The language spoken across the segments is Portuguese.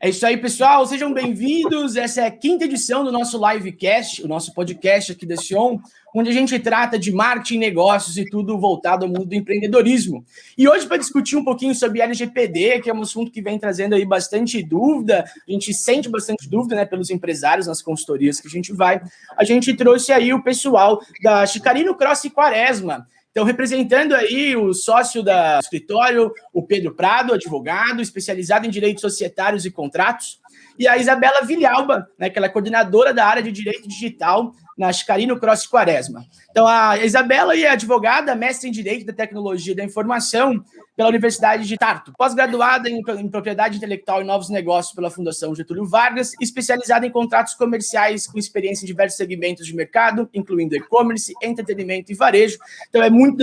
É isso aí, pessoal. Sejam bem-vindos. Essa é a 5ª edição do nosso livecast, o nosso podcast aqui da Sion, onde a gente trata de marketing, negócios e tudo voltado ao mundo do empreendedorismo. E hoje, para discutir um pouquinho sobre LGPD, que é um assunto que vem trazendo aí bastante dúvida, a gente sente bastante dúvida, né, pelos empresários nas consultorias que a gente trouxe aí o pessoal da Chicarino Cross e Quaresma. Então, representando aí o sócio do escritório, o Pedro Prado, advogado, especializado em direitos societários e contratos, e a Isabela Vilhalba, né, que ela é coordenadora da área de direito digital na Chicarino Cross Quaresma. Então, a Isabela é advogada, mestre em Direito da Tecnologia da Informação pela Universidade de Tartu, pós-graduada em Propriedade Intelectual e Novos Negócios pela Fundação Getúlio Vargas, especializada em contratos comerciais com experiência em diversos segmentos de mercado, incluindo e-commerce, entretenimento e varejo. Então, é muito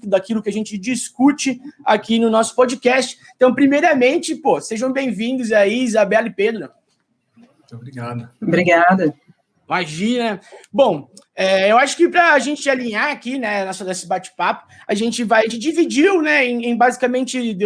daquilo que a gente discute aqui no nosso podcast. Então, primeiramente, sejam bem-vindos aí, Isabela e Pedro. Muito obrigado. Obrigada. Imagina. Bom, eu acho que para a gente alinhar aqui, né, nesse bate-papo, a gente dividiu, né, em basicamente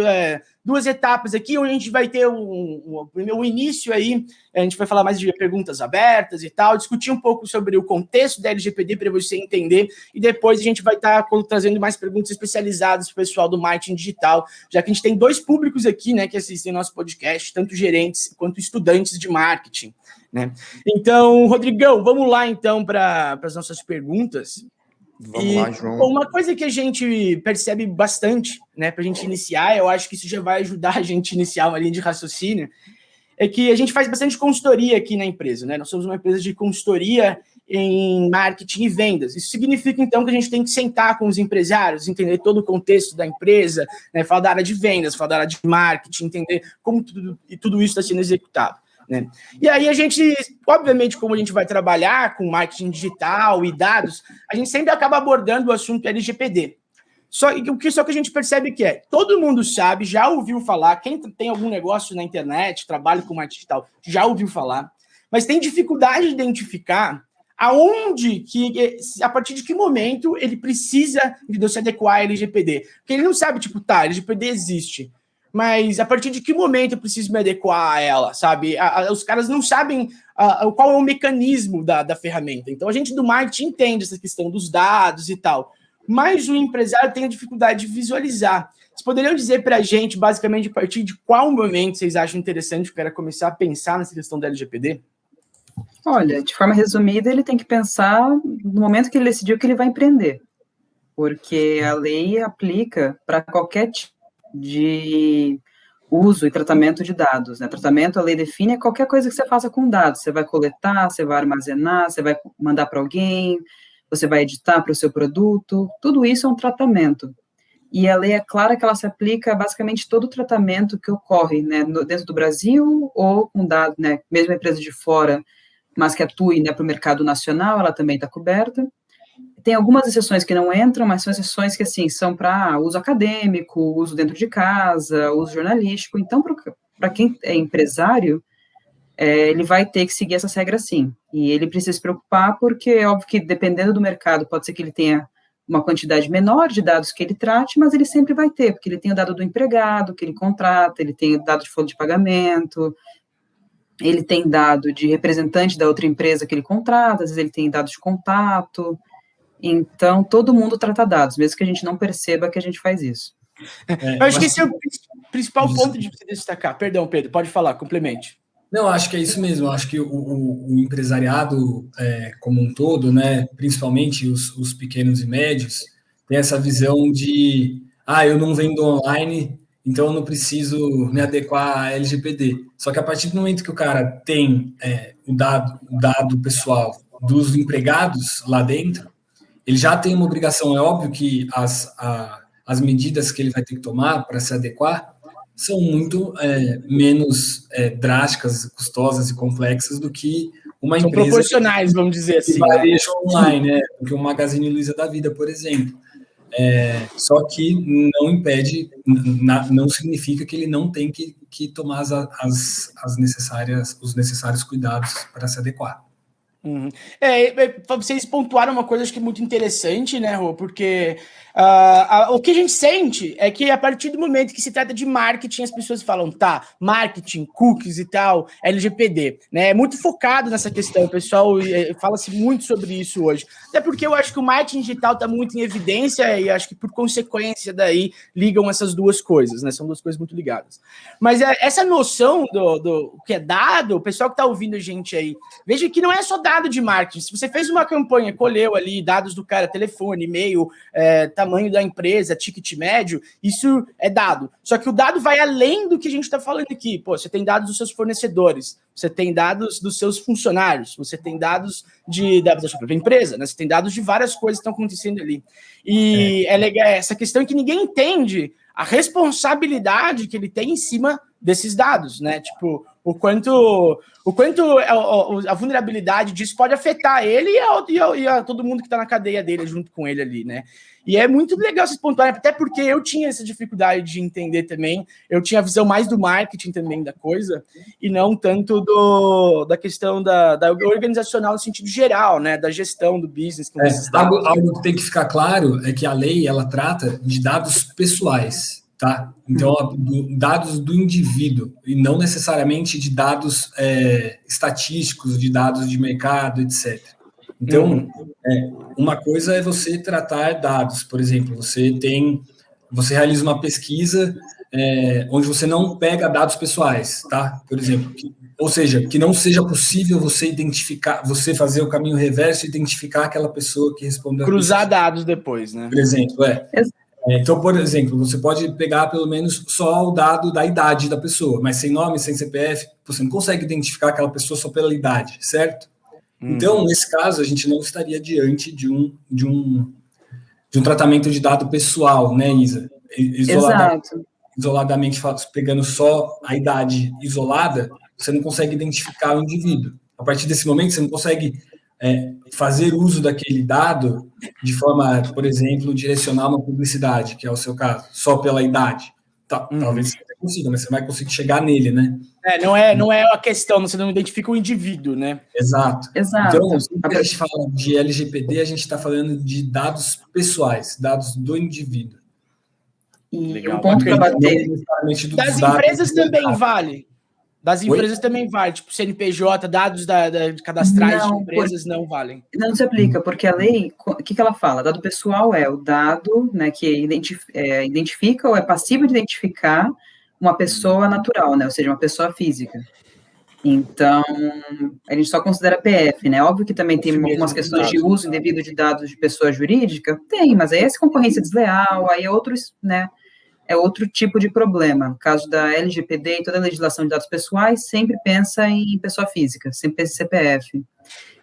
duas etapas aqui, onde a gente vai ter o início aí, a gente vai falar mais de perguntas abertas e tal, discutir um pouco sobre o contexto da LGPD para você entender, e depois a gente vai estar trazendo mais perguntas especializadas para o pessoal do marketing digital, já que a gente tem 2 públicos aqui, né, que assistem nosso podcast, tanto gerentes quanto estudantes de marketing, né? Então, Rodrigão, vamos lá então para as nossas perguntas. Vamos lá, João. Uma coisa que a gente percebe bastante, né, para a gente iniciar, eu acho que isso já vai ajudar a gente a iniciar uma linha de raciocínio, é que a gente faz bastante consultoria aqui na empresa, né? Nós somos uma empresa de consultoria em marketing e vendas. Isso significa, então, que a gente tem que sentar com os empresários, entender todo o contexto da empresa, né, falar da área de vendas, falar da área de marketing, entender como tudo isso está sendo executado, né? E aí a gente, obviamente, como a gente vai trabalhar com marketing digital e dados, a gente sempre acaba abordando o assunto LGPD. Só que a gente percebe que todo mundo sabe, já ouviu falar, quem tem algum negócio na internet, trabalha com marketing digital, já ouviu falar, mas tem dificuldade de identificar a partir de que momento ele precisa de se adequar à LGPD. Porque ele não sabe, a LGPD existe, mas a partir de que momento eu preciso me adequar a ela, sabe? Os caras não sabem qual é o mecanismo da ferramenta. Então, a gente do marketing entende essa questão dos dados e tal, mas o empresário tem a dificuldade de visualizar. Vocês poderiam dizer para a gente, basicamente, a partir de qual momento vocês acham interessante o cara começar a pensar nessa questão da LGPD? Olha, de forma resumida, ele tem que pensar no momento que ele decidiu que ele vai empreender, porque a lei aplica para qualquer tipo de uso e tratamento de dados, né? Tratamento, a lei define qualquer coisa que você faça com dados. Você vai coletar, você vai armazenar, você vai mandar para alguém, você vai editar para o seu produto, tudo isso é um tratamento. E a lei é clara que ela se aplica a basicamente todo o tratamento que ocorre, né, dentro do Brasil ou com dados, né, mesmo a empresa de fora, mas que atue, né, para o mercado nacional, ela também está coberta. Tem algumas exceções que não entram, mas são exceções que, assim, são para uso acadêmico, uso dentro de casa, uso jornalístico. Então, para quem é empresário, ele vai ter que seguir essas regras, sim. E ele precisa se preocupar porque, é óbvio que, dependendo do mercado, pode ser que ele tenha uma quantidade menor de dados que ele trate, mas ele sempre vai ter, porque ele tem o dado do empregado que ele contrata, ele tem o dado de folha de pagamento, ele tem dado de representante da outra empresa que ele contrata, às vezes ele tem dados de contato. Então, todo mundo trata dados, mesmo que a gente não perceba que a gente faz isso. Eu acho que esse é o principal ponto de se destacar. Perdão, Pedro, pode falar, complemente. Não, acho que é isso mesmo. Acho que o empresariado como um todo, né, principalmente os pequenos e médios, tem essa visão de eu não vendo online, então eu não preciso me adequar à LGPD. Só que a partir do momento que o cara tem o dado pessoal dos empregados lá dentro, ele já tem uma obrigação. É óbvio que as medidas que ele vai ter que tomar para se adequar são muito menos drásticas, custosas e complexas do que uma são empresa... São proporcionais, vamos dizer assim. Varejo online, né? Do que um Magazine Luiza da vida, por exemplo. Só que não impede, não significa que ele não tem que tomar os necessários cuidados para se adequar. Uhum. Vocês pontuaram uma coisa acho que é muito interessante, né, Rô? Porque o que a gente sente é que a partir do momento que se trata de marketing, as pessoas falam, tá, marketing, cookies e tal, LGPD, né? É muito focado nessa questão, o pessoal fala-se muito sobre isso hoje. Até porque eu acho que o marketing digital está muito em evidência e acho que por consequência daí ligam essas duas coisas, né? São duas coisas muito ligadas. Mas essa noção do que é dado, o pessoal que está ouvindo a gente aí, veja que não é só dado de marketing. Se você fez uma campanha, colheu ali dados do cara, telefone, e-mail, tamanho da empresa, ticket médio, isso é dado. Só que o dado vai além do que a gente está falando aqui. Pô, você tem dados dos seus fornecedores, você tem dados dos seus funcionários, você tem dados da sua própria empresa, né? Você tem dados de várias coisas que estão acontecendo ali. E é legal essa questão que ninguém entende a responsabilidade que ele tem em cima desses dados, né? Tipo, o quanto a vulnerabilidade disso pode afetar ele e a todo mundo que está na cadeia dele junto com ele ali, né? E é muito legal vocês pontuarem, até porque eu tinha essa dificuldade de entender também, eu tinha a visão mais do marketing também da coisa, e não tanto da questão da organizacional no sentido geral, né? Da gestão do business. Algo que tem que ficar claro é que a lei, ela trata de dados pessoais, tá? Então, dados do indivíduo, e não necessariamente de dados estatísticos, de dados de mercado, etc. Então, uma coisa é você tratar dados, por exemplo, você realiza uma pesquisa onde você não pega dados pessoais, tá? Por exemplo, ou seja, que não seja possível você identificar, você fazer o caminho reverso e identificar aquela pessoa que respondeu. Cruzar dados depois, né? Por exemplo, então, por exemplo, você pode pegar pelo menos só o dado da idade da pessoa, mas sem nome, sem CPF, você não consegue identificar aquela pessoa só pela idade, certo? Então, nesse caso, a gente não estaria diante de um tratamento de dado pessoal, né, Isa? Isoladamente, pegando só a idade isolada, você não consegue identificar o indivíduo. A partir desse momento, você não consegue fazer uso daquele dado de forma, por exemplo, direcionar uma publicidade, que é o seu caso, só pela idade. Talvez você consiga, mas você vai conseguir chegar nele, né? Não é a questão, você não identifica o indivíduo, né? Exato. Então, quando a gente fala de LGPD, a gente está falando de dados pessoais, dados do indivíduo. E legal, um ponto para bater. Das empresas também vale. Das empresas também vale, tipo CNPJ, dados cadastrais de empresas não valem. Não se aplica, porque a lei, o que ela fala? Dado pessoal é o dado, né, que identifica ou é passivo de identificar uma pessoa natural, né, ou seja, uma pessoa física. Então, a gente só considera PF, né? Óbvio que também tem algumas questões de uso indevido de dados de pessoa jurídica, tem, mas aí é concorrência desleal, aí é outros, né? É outro tipo de problema. No caso da LGPD e toda a legislação de dados pessoais, sempre pensa em pessoa física, sempre pensa em CPF.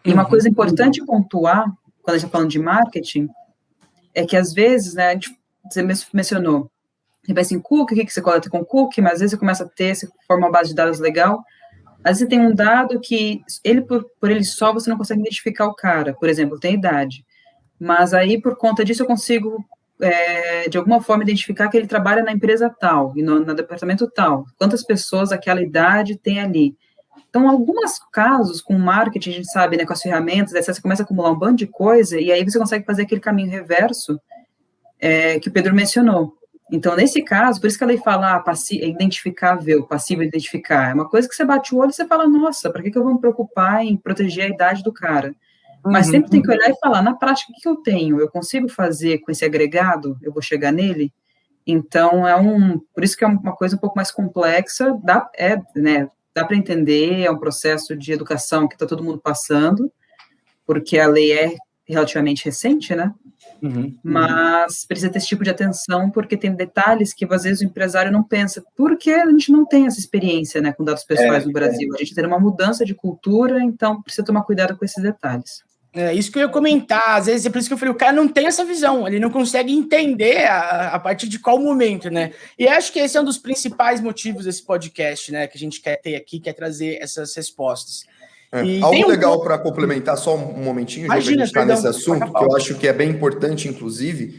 E uma coisa importante pontuar, quando a gente está falando de marketing, é que às vezes, né, você mencionou, você pensa em cookie, o que você coleta com cookie, mas às vezes você começa a ter, você forma uma base de dados legal, às vezes você tem um dado que, ele por ele só, você não consegue identificar o cara, por exemplo, tem idade, mas aí, por conta disso, eu consigo de alguma forma identificar que ele trabalha na empresa tal, e no departamento tal, quantas pessoas aquela idade tem ali. Então, alguns casos com marketing, a gente sabe, né, com as ferramentas, aí você começa a acumular um bando de coisa, e aí você consegue fazer aquele caminho reverso que o Pedro mencionou. Então, nesse caso, por isso que a lei fala identificável, passivo identificar, é uma coisa que você bate o olho e você fala, nossa, para que eu vou me preocupar em proteger a idade do cara? Mas sempre tem que olhar e falar, na prática, o que eu tenho? Eu consigo fazer com esse agregado? Eu vou chegar nele? Então, por isso que é uma coisa um pouco mais complexa, dá para entender, é um processo de educação que está todo mundo passando, porque a lei é relativamente recente, né? Mas precisa ter esse tipo de atenção, porque tem detalhes que, às vezes, o empresário não pensa, porque a gente não tem essa experiência, né, com dados pessoais no Brasil. A gente tem uma mudança de cultura, então precisa tomar cuidado com esses detalhes. É isso que eu ia comentar, às vezes é por isso que eu falei, o cara não tem essa visão, ele não consegue entender a partir de qual momento, né? E acho que esse é um dos principais motivos desse podcast, né, que a gente quer ter aqui, quer trazer essas respostas. Algo legal para complementar, só um momentinho, já que a gente está nesse assunto, que eu acho que é bem importante, inclusive,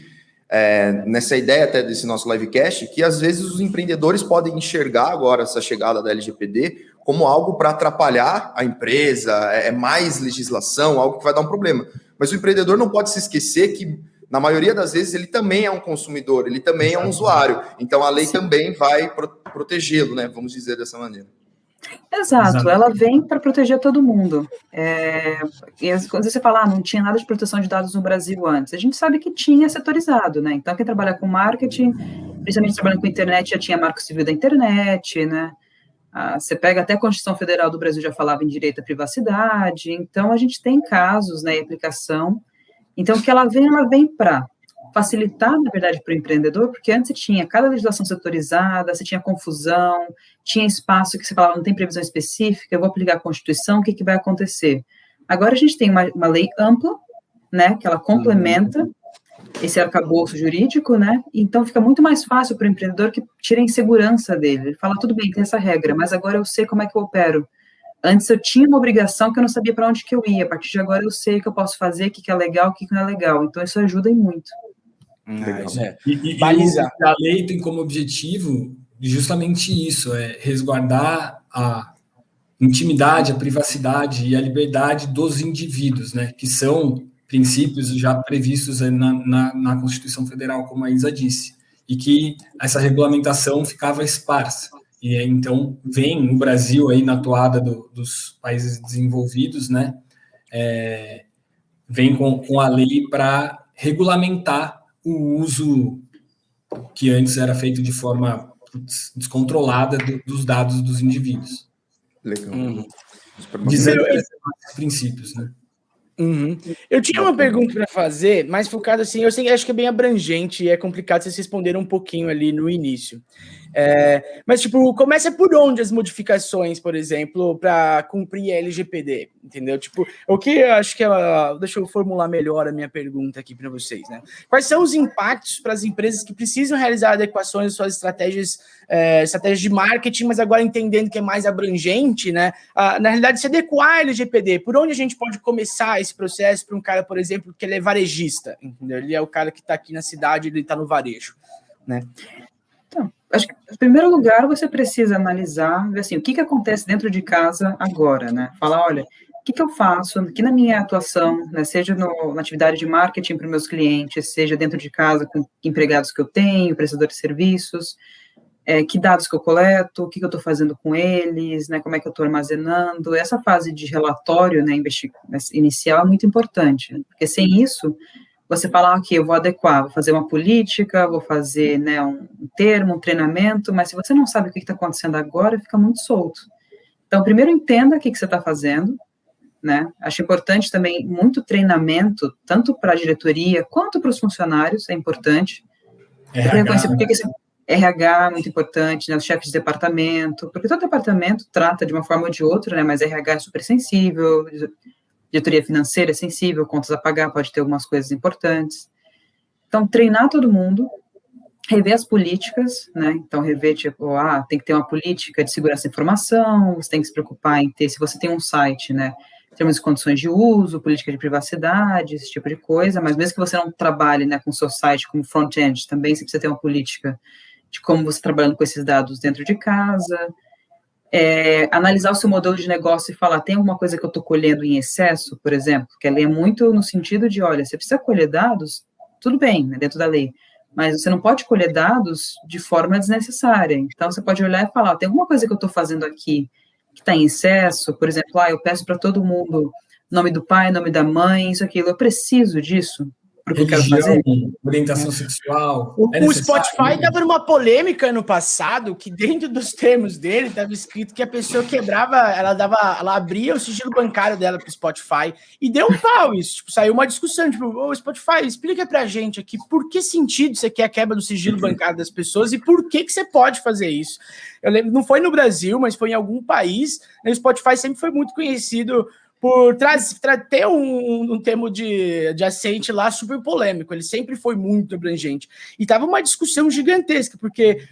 nessa ideia até desse nosso livecast, que às vezes os empreendedores podem enxergar agora essa chegada da LGPD como algo para atrapalhar a empresa, é mais legislação, algo que vai dar um problema. Mas o empreendedor não pode se esquecer que, na maioria das vezes, ele também é um consumidor, ele também é um usuário. Então, a lei também vai protegê-lo, né? Vamos dizer dessa maneira. Exato, ela vem para proteger todo mundo. Quando você fala, não tinha nada de proteção de dados no Brasil antes, a gente sabe que tinha setorizado, né? Então, quem trabalha com marketing, principalmente trabalhando com internet, já tinha Marco Civil da internet, né? Você pega até a Constituição Federal do Brasil já falava em direito à privacidade, então a gente tem casos, né, em aplicação. Então, o que ela vem para facilitar, na verdade, para o empreendedor, porque antes você tinha cada legislação setorizada, você tinha confusão, tinha espaço que você falava, não tem previsão específica, eu vou aplicar a Constituição, o que vai acontecer? Agora a gente tem uma lei ampla, né, que ela complementa esse arcabouço jurídico, né, então fica muito mais fácil para o empreendedor que tira a insegurança dele. Ele fala, tudo bem, tem essa regra, mas agora eu sei como é que eu opero. Antes eu tinha uma obrigação que eu não sabia para onde que eu ia, a partir de agora eu sei o que eu posso fazer, o que é legal, o que não é legal, então isso ajuda muito. A lei tem como objetivo justamente isso, resguardar a intimidade, a privacidade e a liberdade dos indivíduos, né, que são princípios já previstos na Constituição Federal, como a Isa disse, e que essa regulamentação ficava esparsa. E então vem o Brasil aí na toada dos países desenvolvidos, né, vem com a lei para regulamentar o uso que antes era feito de forma descontrolada dos dados dos indivíduos. Legal. Dizendo esses princípios, né? Eu tinha uma pergunta para fazer, mais focada assim, acho que é bem abrangente e é complicado vocês responderam um pouquinho ali no início. Mas, tipo, começa por onde as modificações, por exemplo, para cumprir a LGPD, entendeu? Tipo, o que eu acho que deixa eu formular melhor a minha pergunta aqui para vocês, né? Quais são os impactos para as empresas que precisam realizar adequações às suas estratégias de marketing, mas agora entendendo que é mais abrangente, né? Na realidade, se adequar à LGPD, por onde a gente pode começar esse processo para um cara, por exemplo, que ele é varejista, entendeu? Ele é o cara que está aqui na cidade, ele está no varejo, né? Então, acho que, em primeiro lugar, você precisa analisar, ver assim, o que acontece dentro de casa agora, né? Falar, olha, o que eu faço aqui na minha atuação, né? Seja na atividade de marketing para os meus clientes, seja dentro de casa com empregados que eu tenho, prestadores de serviços, que dados que eu coleto, o que eu estou fazendo com eles, né? Como é que eu estou armazenando. Essa fase de relatório, né, inicial é muito importante, porque sem isso você fala, ok, eu vou adequar, vou fazer uma política, vou fazer, né, um termo, um treinamento, mas se você não sabe o que está acontecendo agora, fica muito solto. Então, primeiro entenda o que você está fazendo, né? Acho importante também muito treinamento, tanto para a diretoria quanto para os funcionários, é importante. Reconhecer por que esse RH é muito importante, né, os chefes de departamento, porque todo departamento trata de uma forma ou de outra, né, mas RH é super sensível, diretoria financeira é sensível, contas a pagar, pode ter algumas coisas importantes. Então, treinar todo mundo, rever as políticas, né? Então, rever, tipo, tem que ter uma política de segurança da informação, você tem que se preocupar em ter, se você tem um site, né, termos e condições de uso, política de privacidade, esse tipo de coisa, mas mesmo que você não trabalhe, né, com o seu site como front-end, também você precisa ter uma política de como você está trabalhando com esses dados dentro de casa, analisar o seu modelo de negócio e falar, tem alguma coisa que eu estou colhendo em excesso, por exemplo, que a lei é muito no sentido de, olha, você precisa colher dados, tudo bem, né, dentro da lei, mas você não pode colher dados de forma desnecessária. Então, você pode olhar e falar, tem alguma coisa que eu estou fazendo aqui que está em excesso, por exemplo, eu peço para todo mundo nome do pai, nome da mãe, isso, aquilo, eu preciso disso, porque religião, eu quero fazer. Orientação sexual. O Spotify estava numa polêmica ano passado, que dentro dos termos dele estava escrito que a pessoa quebrava, ela abria o sigilo bancário dela para o Spotify e deu um pau isso. Tipo, saiu uma discussão, tipo, ô Spotify, explica pra gente aqui por que sentido você quer a quebra do sigilo bancário das pessoas e por que você pode fazer isso. Eu lembro, não foi no Brasil, mas foi em algum país, né, o Spotify sempre foi muito conhecido por ter um termo de assente lá super polêmico, ele sempre foi muito abrangente. E tava uma discussão gigantesca, porque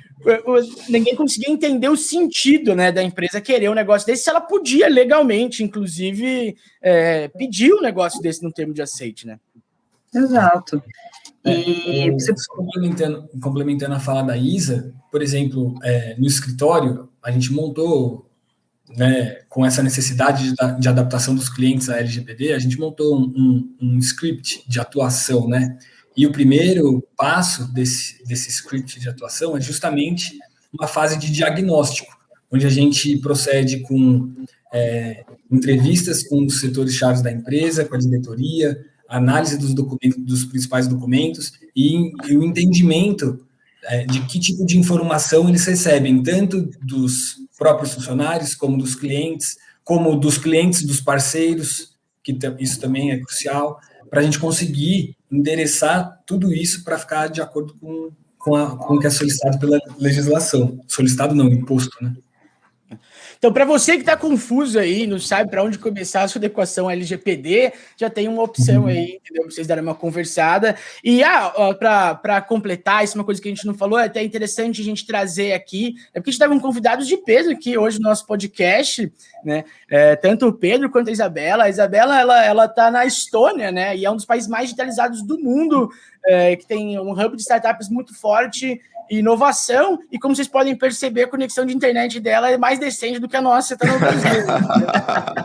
ninguém conseguia entender o sentido, né, da empresa querer um negócio desse, se ela podia legalmente, inclusive, pedir um negócio desse no termo de aceite, né? Exato. E você complementando a fala da Isa, por exemplo, no escritório, a gente montou né, com essa necessidade de adaptação dos clientes à LGPD, a gente montou um script de atuação, né? E o primeiro passo desse script de atuação é justamente uma fase de diagnóstico, onde a gente procede com entrevistas com os setores-chave da empresa, com a diretoria, análise dos documentos, dos principais documentos e o entendimento de que tipo de informação eles recebem, tanto dos próprios funcionários, como dos clientes dos parceiros, que isso também é crucial, para a gente conseguir endereçar tudo isso para ficar de acordo com o que é solicitado pela legislação. Solicitado não, imposto, né? Então, para você que está confuso aí, não sabe para onde começar a sua adequação LGPD, já tem uma opção aí, entendeu? Pra vocês darem uma conversada. E para completar, isso é uma coisa que a gente não falou, é até interessante a gente trazer aqui, porque a gente teve um convidado de peso aqui hoje no nosso podcast, né? Tanto o Pedro quanto a Isabela. A Isabela, ela tá na Estônia, né? E é um dos países mais digitalizados do mundo, que tem um hub de startups muito forte, inovação, e como vocês podem perceber, a conexão de internet dela é mais decente do que a nossa, tá no Brasil.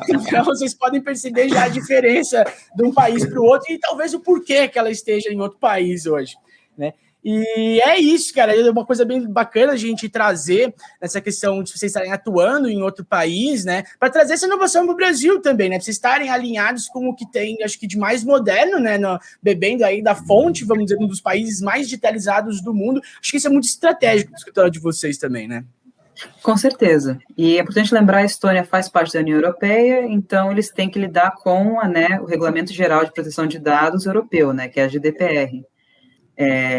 Então, vocês podem perceber já a diferença de um país para o outro e talvez o porquê que ela esteja em outro país hoje, né? E é isso, cara, é uma coisa bem bacana a gente trazer essa questão de vocês estarem atuando em outro país, né, para trazer essa inovação para o Brasil também, né, para vocês estarem alinhados com o que tem, acho que de mais moderno, né, bebendo aí da fonte, vamos dizer, um dos países mais digitalizados do mundo. Acho que isso é muito estratégico do escritório de vocês também, né? Com certeza. E é importante lembrar, a Estônia faz parte da União Europeia, então eles têm que lidar com o Regulamento Geral de Proteção de Dados europeu, né, que é a GDPR.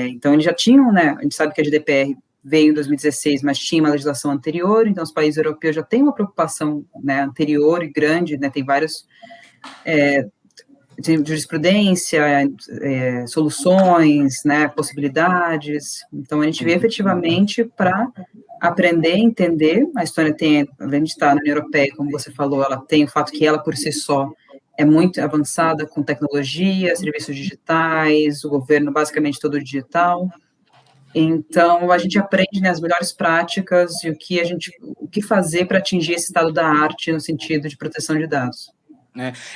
Então, eles já tinham, né, a gente sabe que a GDPR veio em 2016, mas tinha uma legislação anterior, então os países europeus já têm uma preocupação, né, anterior e grande, né, tem vários tem jurisprudência, soluções, né, possibilidades. Então, a gente veio efetivamente para aprender, entender. A Estônia tem, além de estar na União Europeia, como você falou, ela tem o fato que ela, por si só, é muito avançada com tecnologia, serviços digitais, o governo basicamente todo digital. Então, a gente aprende, né, as melhores práticas e o que fazer para atingir esse estado da arte no sentido de proteção de dados.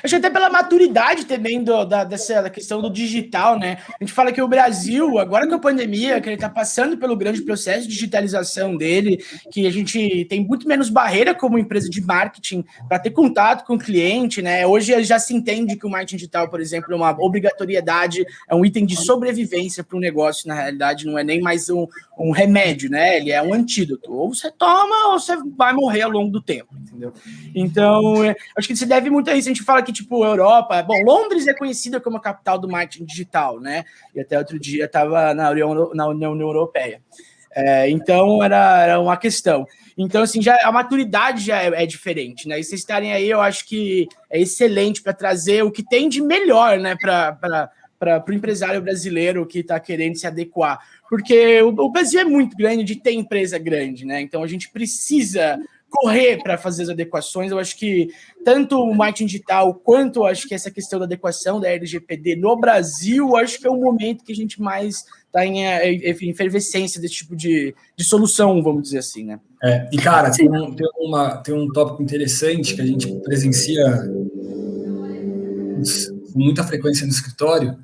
Acho que até pela maturidade também dessa questão do digital, né? A gente fala que o Brasil, agora com a pandemia, que ele está passando pelo grande processo de digitalização dele, que a gente tem muito menos barreira como empresa de marketing para ter contato com o cliente, né? Hoje já se entende que o marketing digital, por exemplo, é uma obrigatoriedade, é um item de sobrevivência para o negócio, na realidade, não é nem mais um remédio, né? Ele é um antídoto. Ou você toma ou você vai morrer ao longo do tempo, entendeu? Então, acho que se deve muito a isso. A gente fala que, tipo, Europa... Bom, Londres é conhecida como a capital do marketing digital, né? E até outro dia estava na União Europeia. Então, era uma questão. Então, assim, a maturidade já é diferente, né? E vocês estarem aí, eu acho que é excelente para trazer o que tem de melhor, né? Para o empresário brasileiro que está querendo se adequar. Porque o Brasil é muito grande de ter empresa grande, né? Então, a gente precisa correr para fazer as adequações. Eu acho que tanto o marketing digital quanto acho que essa questão da adequação da LGPD no Brasil, acho que é o momento que a gente mais está em efervescência desse tipo de solução, vamos dizer assim, né? E, cara, tem um tópico interessante que a gente presencia com muita frequência no escritório,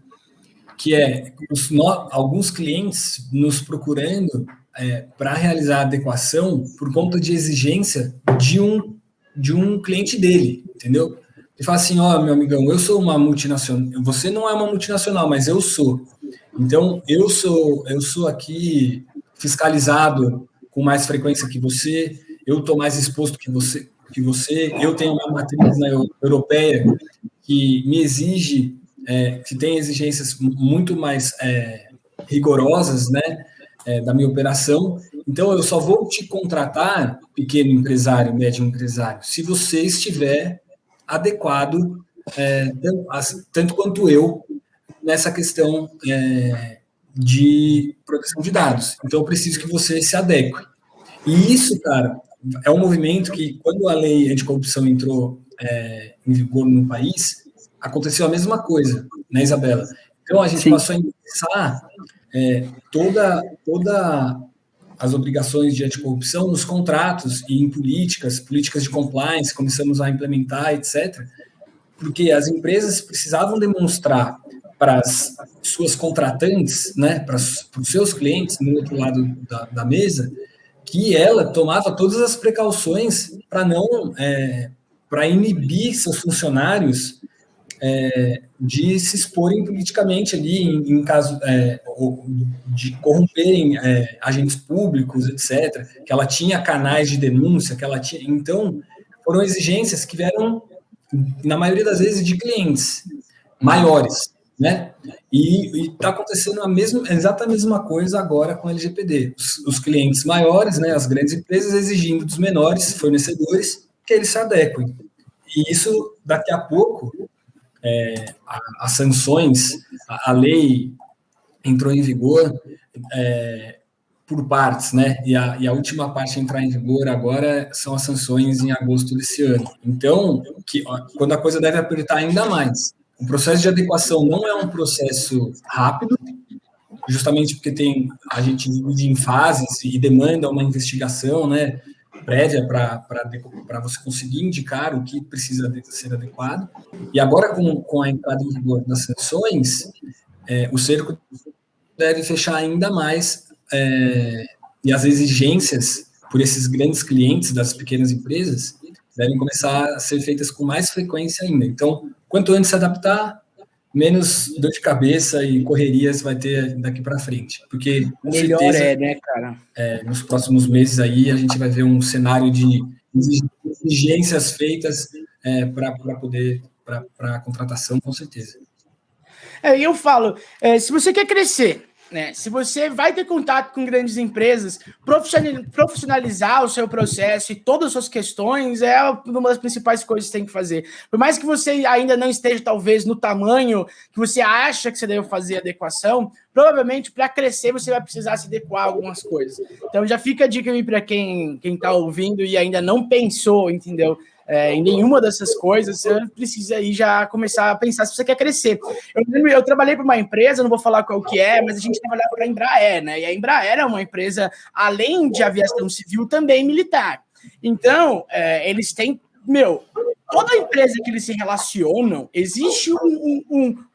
que é alguns clientes nos procurando para realizar a adequação por conta de exigência de um cliente dele, entendeu? Ele fala assim, meu amigão, eu sou uma multinacional, você não é uma multinacional, mas eu sou. Então, eu sou aqui fiscalizado com mais frequência que você, eu estou mais exposto que você, eu tenho uma matriz na europeia que me exige, que tem exigências muito mais rigorosas, né, da minha operação. Então, eu só vou te contratar, pequeno empresário, médio empresário, se você estiver adequado, tanto quanto eu, nessa questão de proteção de dados. Então, eu preciso que você se adeque. E isso, cara, é um movimento que, quando a lei anticorrupção entrou em vigor no país, aconteceu a mesma coisa, né, Isabela? Então, a gente passou a interessar toda as obrigações de anticorrupção nos contratos e em políticas de compliance, começamos a implementar, etc., porque as empresas precisavam demonstrar para as suas contratantes, né, para os seus clientes, no outro lado da mesa, que ela tomava todas as precauções para inibir seus funcionários de se exporem politicamente ali, em caso de corromperem agentes públicos, etc., que ela tinha canais de denúncia, que ela tinha. Então, foram exigências que vieram, na maioria das vezes, de clientes maiores, né? E está acontecendo exata mesma coisa agora com a LGPD. Os clientes maiores, né, as grandes empresas, exigindo dos menores fornecedores que eles se adequem. E isso, daqui a pouco, as sanções, a lei entrou em vigor por partes, né? E a última parte a entrar em vigor agora são as sanções em agosto desse ano. Então, quando a coisa deve apertar ainda mais. O processo de adequação não é um processo rápido, justamente porque a gente divide em fases e demanda uma investigação, né, prévia para você conseguir indicar o que precisa ser adequado. E agora, com a entrada em vigor das sanções, o cerco deve fechar ainda mais, e as exigências por esses grandes clientes das pequenas empresas devem começar a ser feitas com mais frequência ainda. Então, quanto antes se adaptar, menos dor de cabeça e correrias vai ter daqui para frente. Porque, com melhor certeza, né, cara? Nos próximos meses aí, a gente vai ver um cenário de exigências feitas para a contratação, com certeza. Eu falo, se você quer crescer, né, se você vai ter contato com grandes empresas, profissionalizar o seu processo e todas as suas questões é uma das principais coisas que você tem que fazer. Por mais que você ainda não esteja, talvez, no tamanho que você acha que você deve fazer adequação, provavelmente, para crescer, você vai precisar se adequar a algumas coisas. Então, já fica a dica aí para quem está ouvindo e ainda não pensou, entendeu? Em nenhuma dessas coisas, você precisa aí já começar a pensar se você quer crescer. Eu trabalhei para uma empresa, não vou falar qual que é, mas a gente trabalhava para a Embraer, né? E a Embraer é uma empresa, além de aviação civil, também militar. Então, eles têm, toda empresa que eles se relacionam, existe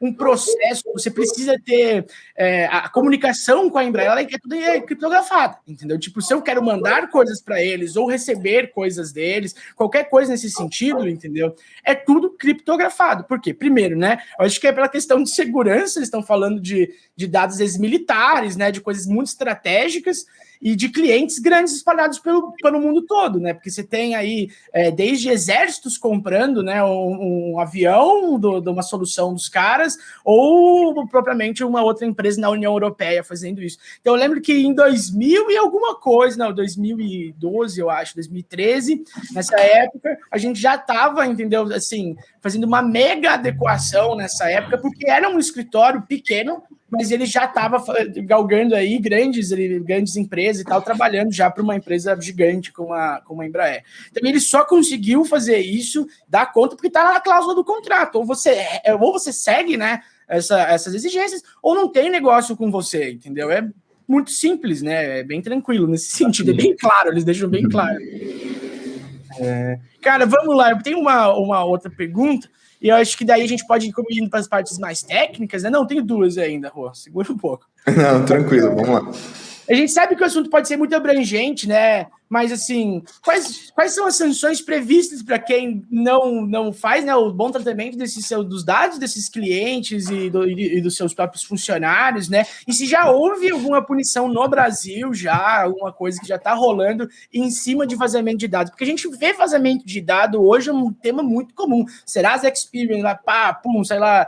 um processo, você precisa ter a comunicação com a Embraer, ela é tudo criptografada, entendeu? Tipo, se eu quero mandar coisas para eles ou receber coisas deles, qualquer coisa nesse sentido, entendeu? É tudo criptografado. Por quê? Primeiro, né? Eu acho que é pela questão de segurança, eles estão falando de dados militares, né? De coisas muito estratégicas e de clientes grandes espalhados pelo mundo todo, né? Porque você tem aí desde exércitos comprando, né, um avião de uma solução dos caras, ou propriamente uma outra empresa na União Europeia fazendo isso. Então eu lembro que em 2000 e alguma coisa, 2012, eu acho, 2013, nessa época, a gente já estava, entendeu, assim, fazendo uma mega adequação nessa época, porque era um escritório pequeno, mas ele já estava galgando aí grandes empresas e tal, trabalhando já para uma empresa gigante como a Embraer. Então, ele só conseguiu fazer isso, dar conta, porque está na cláusula do contrato. Ou você segue, né, essas exigências, ou não tem negócio com você, entendeu? É muito simples, né? É bem tranquilo nesse sentido, é bem claro, eles deixam bem claro. Cara, vamos lá, eu tenho uma outra pergunta, e eu acho que daí a gente pode ir indo para as partes mais técnicas, né? Não, tenho duas ainda, Rô, segura um pouco. Não, tranquilo, vamos lá. A gente sabe que o assunto pode ser muito abrangente, né? Mas, assim, quais são as sanções previstas para quem não faz, né, o bom tratamento dos dados desses clientes e dos seus próprios funcionários, né? E se já houve alguma punição no Brasil, alguma coisa que já está rolando em cima de vazamento de dados? Porque a gente vê vazamento de dados hoje é um tema muito comum. Serasa Experian, lá, sei lá,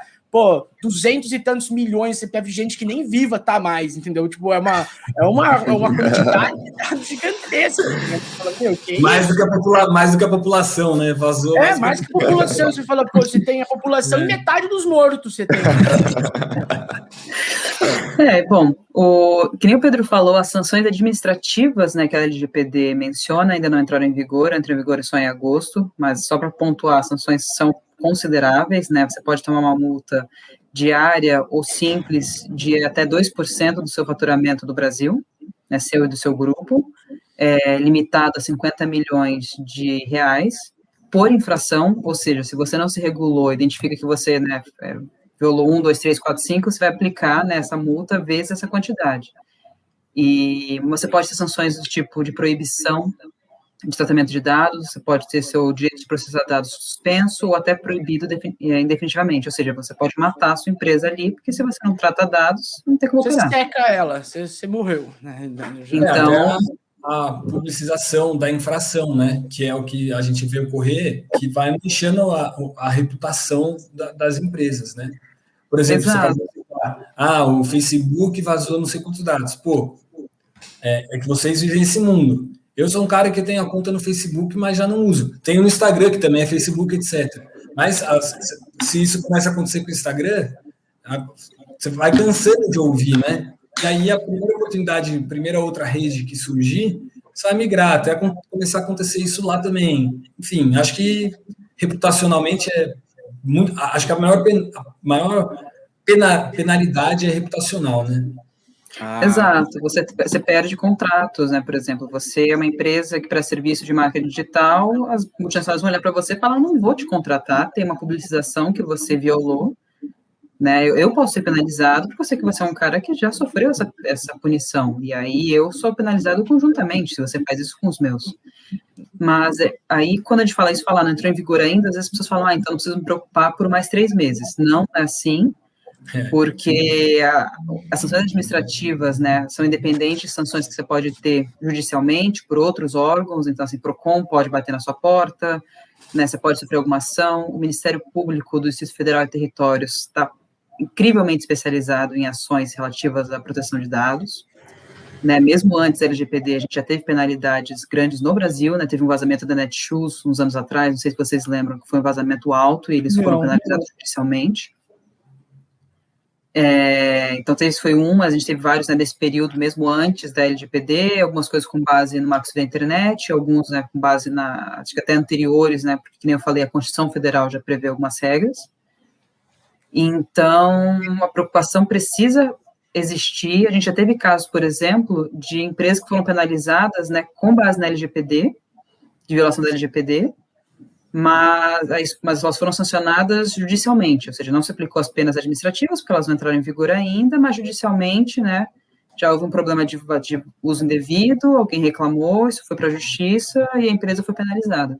200 e tantos milhões, você pega gente que nem viva tá mais, entendeu? Tipo, é uma quantidade de dados gigantesca. Né? Fala, mais do que a população, né? Vazou. Mais que a população. Você fala, você tem a população e metade dos mortos você tem. Bom, que nem o Pedro falou, as sanções administrativas, né, que a LGPD menciona, ainda não entraram em vigor, entra em vigor só em agosto, mas só para pontuar, as sanções são consideráveis, né? Você pode tomar uma multa diária ou simples de até 2% do seu faturamento do Brasil, né, seu e do seu grupo, limitado a 50 milhões de reais por infração, ou seja, se você não se regulou, identifica que você, né, violou 1, 2, 3, 4, 5, você vai aplicar, né, essa multa vezes essa quantidade. E você pode ter sanções do tipo de proibição de tratamento de dados, você pode ter seu direito de processar dados suspenso ou até proibido indefinitivamente, ou seja, você pode matar a sua empresa ali, porque se você não trata dados, não tem como operar. Você seca ela, você morreu. Né? Então, a publicização da infração, né, que é o que a gente vê ocorrer, que vai manchando a reputação das empresas, né? Por exemplo, exato. você vai o Facebook vazou não sei quantos dados. Pô, é que vocês vivem esse mundo. Eu sou um cara que tem a conta no Facebook, mas já não uso. Tenho no Instagram, que também é Facebook, etc. Mas se isso começa a acontecer com o Instagram, você vai cansando de ouvir, né? E aí a primeira oportunidade, primeira outra rede que surgir, você vai migrar, até começar a acontecer isso lá também. Enfim, acho que reputacionalmente acho que a maior penalidade é reputacional, né? Exato, você perde contratos, né? Por exemplo, você é uma empresa que presta serviço de marketing digital, as multinacionais vão olhar para você e falar, não vou te contratar, tem uma publicização que você violou, né? Eu posso ser penalizado porque eu sei que você é um cara que já sofreu essa punição, e aí eu sou penalizado conjuntamente, se você faz isso com os meus. Mas aí, quando a gente fala isso, não entrou em vigor ainda, às vezes as pessoas falam, então não preciso me preocupar por mais 3 meses. Não é assim, porque as sanções administrativas, né, são independentes de sanções que você pode ter judicialmente por outros órgãos, então, assim, PROCON pode bater na sua porta, né, você pode sofrer alguma ação, o Ministério Público do Distrito Federal e Territórios está incrivelmente especializado em ações relativas à proteção de dados, né, mesmo antes da LGPD, a gente já teve penalidades grandes no Brasil, né, teve um vazamento da Netshoes uns anos atrás, não sei se vocês lembram, que foi um vazamento alto e eles foram penalizados judicialmente. Então, esse foi mas a gente teve vários, né, nesse período, mesmo antes da LGPD, algumas coisas com base no Marco Civil da Internet, alguns, né, com base acho que até anteriores, né, porque, nem eu falei, a Constituição Federal já prevê algumas regras. Então, a preocupação precisa existir. A gente já teve casos, por exemplo, de empresas que foram penalizadas, né, com base na LGPD, de violação da LGPD, mas elas foram sancionadas judicialmente, ou seja, não se aplicou as penas administrativas, porque elas não entraram em vigor ainda, mas judicialmente, né, já houve um problema de uso indevido, alguém reclamou, isso foi para a justiça e a empresa foi penalizada.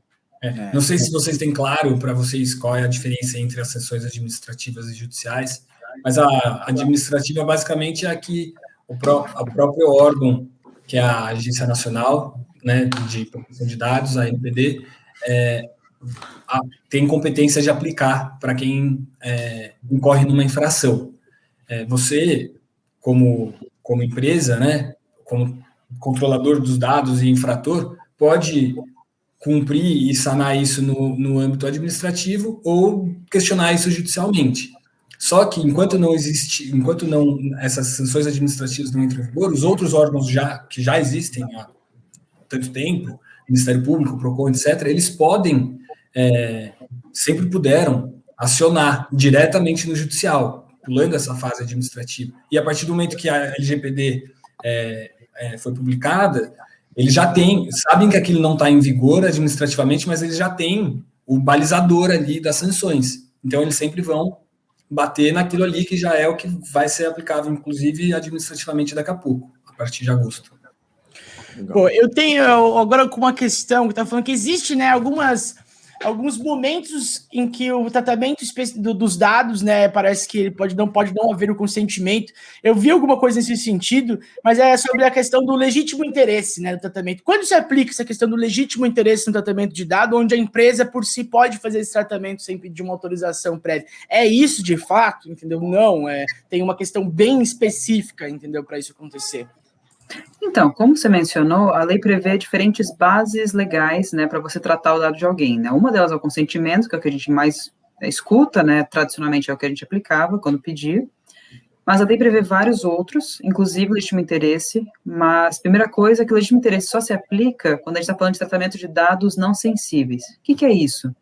Não sei se vocês têm claro para vocês qual é a diferença entre as sanções administrativas e judiciais, mas a administrativa basicamente é a que o próprio órgão, que é a Agência Nacional, né, de Proteção de Dados, a ANPD, tem competência de aplicar para quem incorre numa infração. Você, como empresa, né, como controlador dos dados e infrator, pode cumprir e sanar isso no âmbito administrativo ou questionar isso judicialmente. Só que enquanto essas sanções administrativas não entram em vigor, os outros órgãos que já existem há tanto tempo, Ministério Público, PROCON, etc., eles podem, sempre puderam acionar diretamente no judicial, pulando essa fase administrativa. E a partir do momento que a LGPD foi publicada, eles já sabem que aquilo não está em vigor administrativamente, mas eles já têm o balizador ali das sanções. Então, eles sempre vão bater naquilo ali que já é o que vai ser aplicável, inclusive, administrativamente daqui a pouco, a partir de agosto. Pô, eu tenho agora com uma questão que está falando que existe, né, alguns momentos em que o tratamento dos dados, né, parece que ele não pode não haver o consentimento. Eu vi alguma coisa nesse sentido, mas é sobre a questão do legítimo interesse, né, do tratamento. Quando se aplica essa questão do legítimo interesse no tratamento de dados, onde a empresa por si pode fazer esse tratamento sem pedir uma autorização prévia? É isso de fato, entendeu? Não, tem uma questão bem específica, entendeu, para isso acontecer. Então, como você mencionou, a lei prevê diferentes bases legais, né, para você tratar o dado de alguém, né? Uma delas é o consentimento, que é o que a gente mais escuta, né? Tradicionalmente é o que a gente aplicava quando pedia. Mas a lei prevê vários outros, inclusive o legítimo interesse. Mas, primeira coisa, é que o legítimo interesse só se aplica quando a gente está falando de tratamento de dados não sensíveis. O que é isso?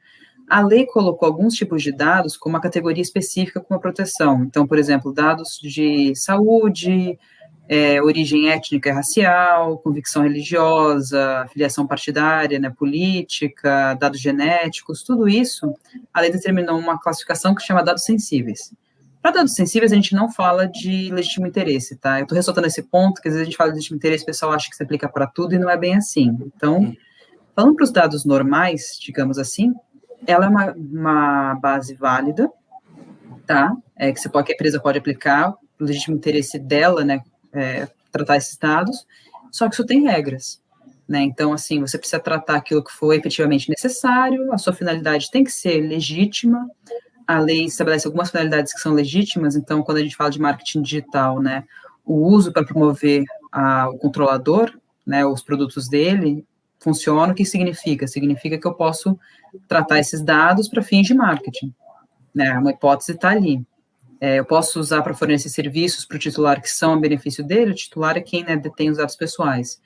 A lei colocou alguns tipos de dados com uma categoria específica com uma proteção. Então, por exemplo, dados de saúde, origem étnica e racial, convicção religiosa, filiação partidária, né, política, dados genéticos, tudo isso, a lei determinou uma classificação que chama dados sensíveis. Para dados sensíveis, a gente não fala de legítimo interesse, tá? Eu estou ressaltando esse ponto, que às vezes a gente fala de legítimo interesse, o pessoal acha que se aplica para tudo, e não é bem assim. Então, falando para os dados normais, digamos assim, ela é uma base válida, tá? Que a empresa pode aplicar, o legítimo interesse dela, né, tratar esses dados, só que isso tem regras, né? Então, assim, você precisa tratar aquilo que for efetivamente necessário, a sua finalidade tem que ser legítima, a lei estabelece algumas finalidades que são legítimas, então, quando a gente fala de marketing digital, né, o uso para promover o controlador, né, os produtos dele, funciona, o que significa? Significa que eu posso tratar esses dados para fins de marketing, né, uma hipótese está ali. Eu posso usar para fornecer serviços para o titular que são a benefício dele, o titular é quem, né, detém os dados pessoais.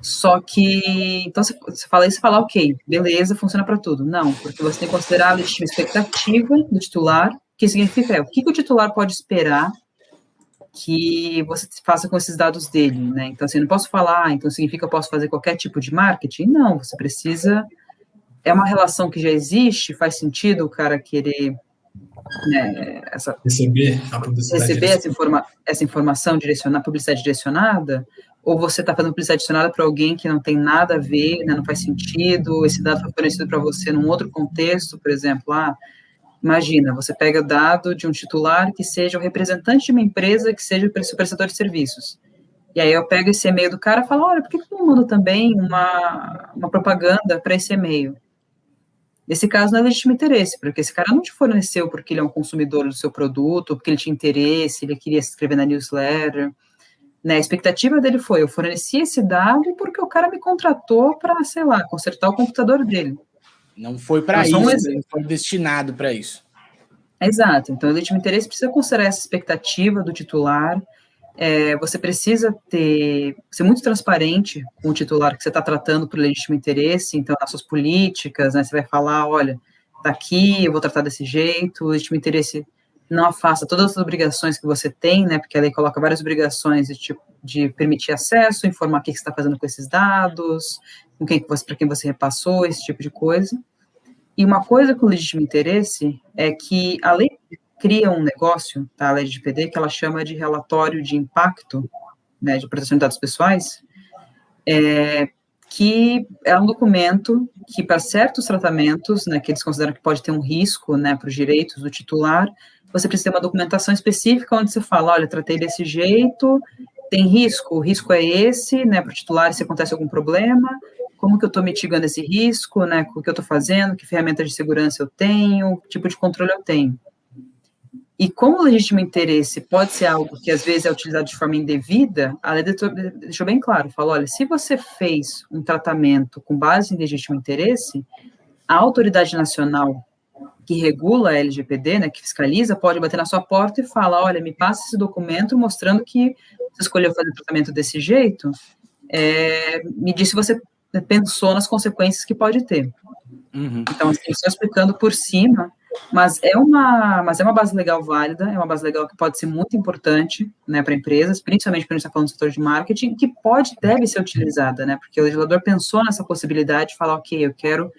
Só que, então, você fala isso e fala, ok, beleza, funciona para tudo. Não, porque você tem que considerar a legítima expectativa do titular, que significa o que o titular pode esperar que você faça com esses dados dele, né? Então, assim, eu não posso falar, então significa que eu posso fazer qualquer tipo de marketing? Não, você precisa... É uma relação que já existe, faz sentido o cara querer... Né, receber a publicidade essa informação, publicidade direcionada, ou você está fazendo publicidade direcionada para alguém que não tem nada a ver, né, não faz sentido, esse dado foi fornecido para você num outro contexto, por exemplo, imagina, você pega o dado de um titular que seja o representante de uma empresa que seja o prestador de serviços, e aí eu pego esse e-mail do cara e falo, olha, por que tu não manda também uma propaganda para esse e-mail? Nesse caso, não é legítimo interesse, porque esse cara não te forneceu porque ele é um consumidor do seu produto, porque ele tinha interesse, ele queria se inscrever na newsletter, né? A expectativa dele foi, eu forneci esse dado porque o cara me contratou para, sei lá, consertar o computador dele. Não foi para isso, não foi destinado para isso. Exato, então o legítimo interesse precisa considerar essa expectativa do titular, você precisa ser muito transparente com o titular que você está tratando por legítimo interesse, então, nas suas políticas, né, você vai falar, olha, tá aqui, eu vou tratar desse jeito, o legítimo interesse não afasta todas as obrigações que você tem, né, porque a lei coloca várias obrigações de permitir acesso, informar o que você está fazendo com esses dados, para quem você repassou, esse tipo de coisa. E uma coisa com o legítimo interesse é que a lei cria um negócio, tá, a lei de LGPD, que ela chama de relatório de impacto, né, de proteção de dados pessoais, que é um documento que, para certos tratamentos, né, que eles consideram que pode ter um risco, né, para os direitos do titular, você precisa ter uma documentação específica onde você fala, olha, tratei desse jeito, tem risco, o risco é esse, né, para o titular, se acontece algum problema, como que eu estou mitigando esse risco, né, o que eu estou fazendo, que ferramenta de segurança eu tenho, que tipo de controle eu tenho. E como o legítimo interesse pode ser algo que às vezes é utilizado de forma indevida, a lei deixou bem claro, falou, olha, se você fez um tratamento com base em legítimo interesse, a autoridade nacional que regula a LGPD, né, que fiscaliza, pode bater na sua porta e falar, olha, me passa esse documento mostrando que você escolheu fazer o tratamento desse jeito, me diz se você pensou nas consequências que pode ter. Uhum. Então, assim, só explicando por cima, mas é uma base legal válida, é uma base legal que pode ser muito importante, né, para empresas, principalmente quando a gente está falando do setor de marketing, que deve ser utilizada, né, porque o legislador pensou nessa possibilidade de falar, ok, eu quero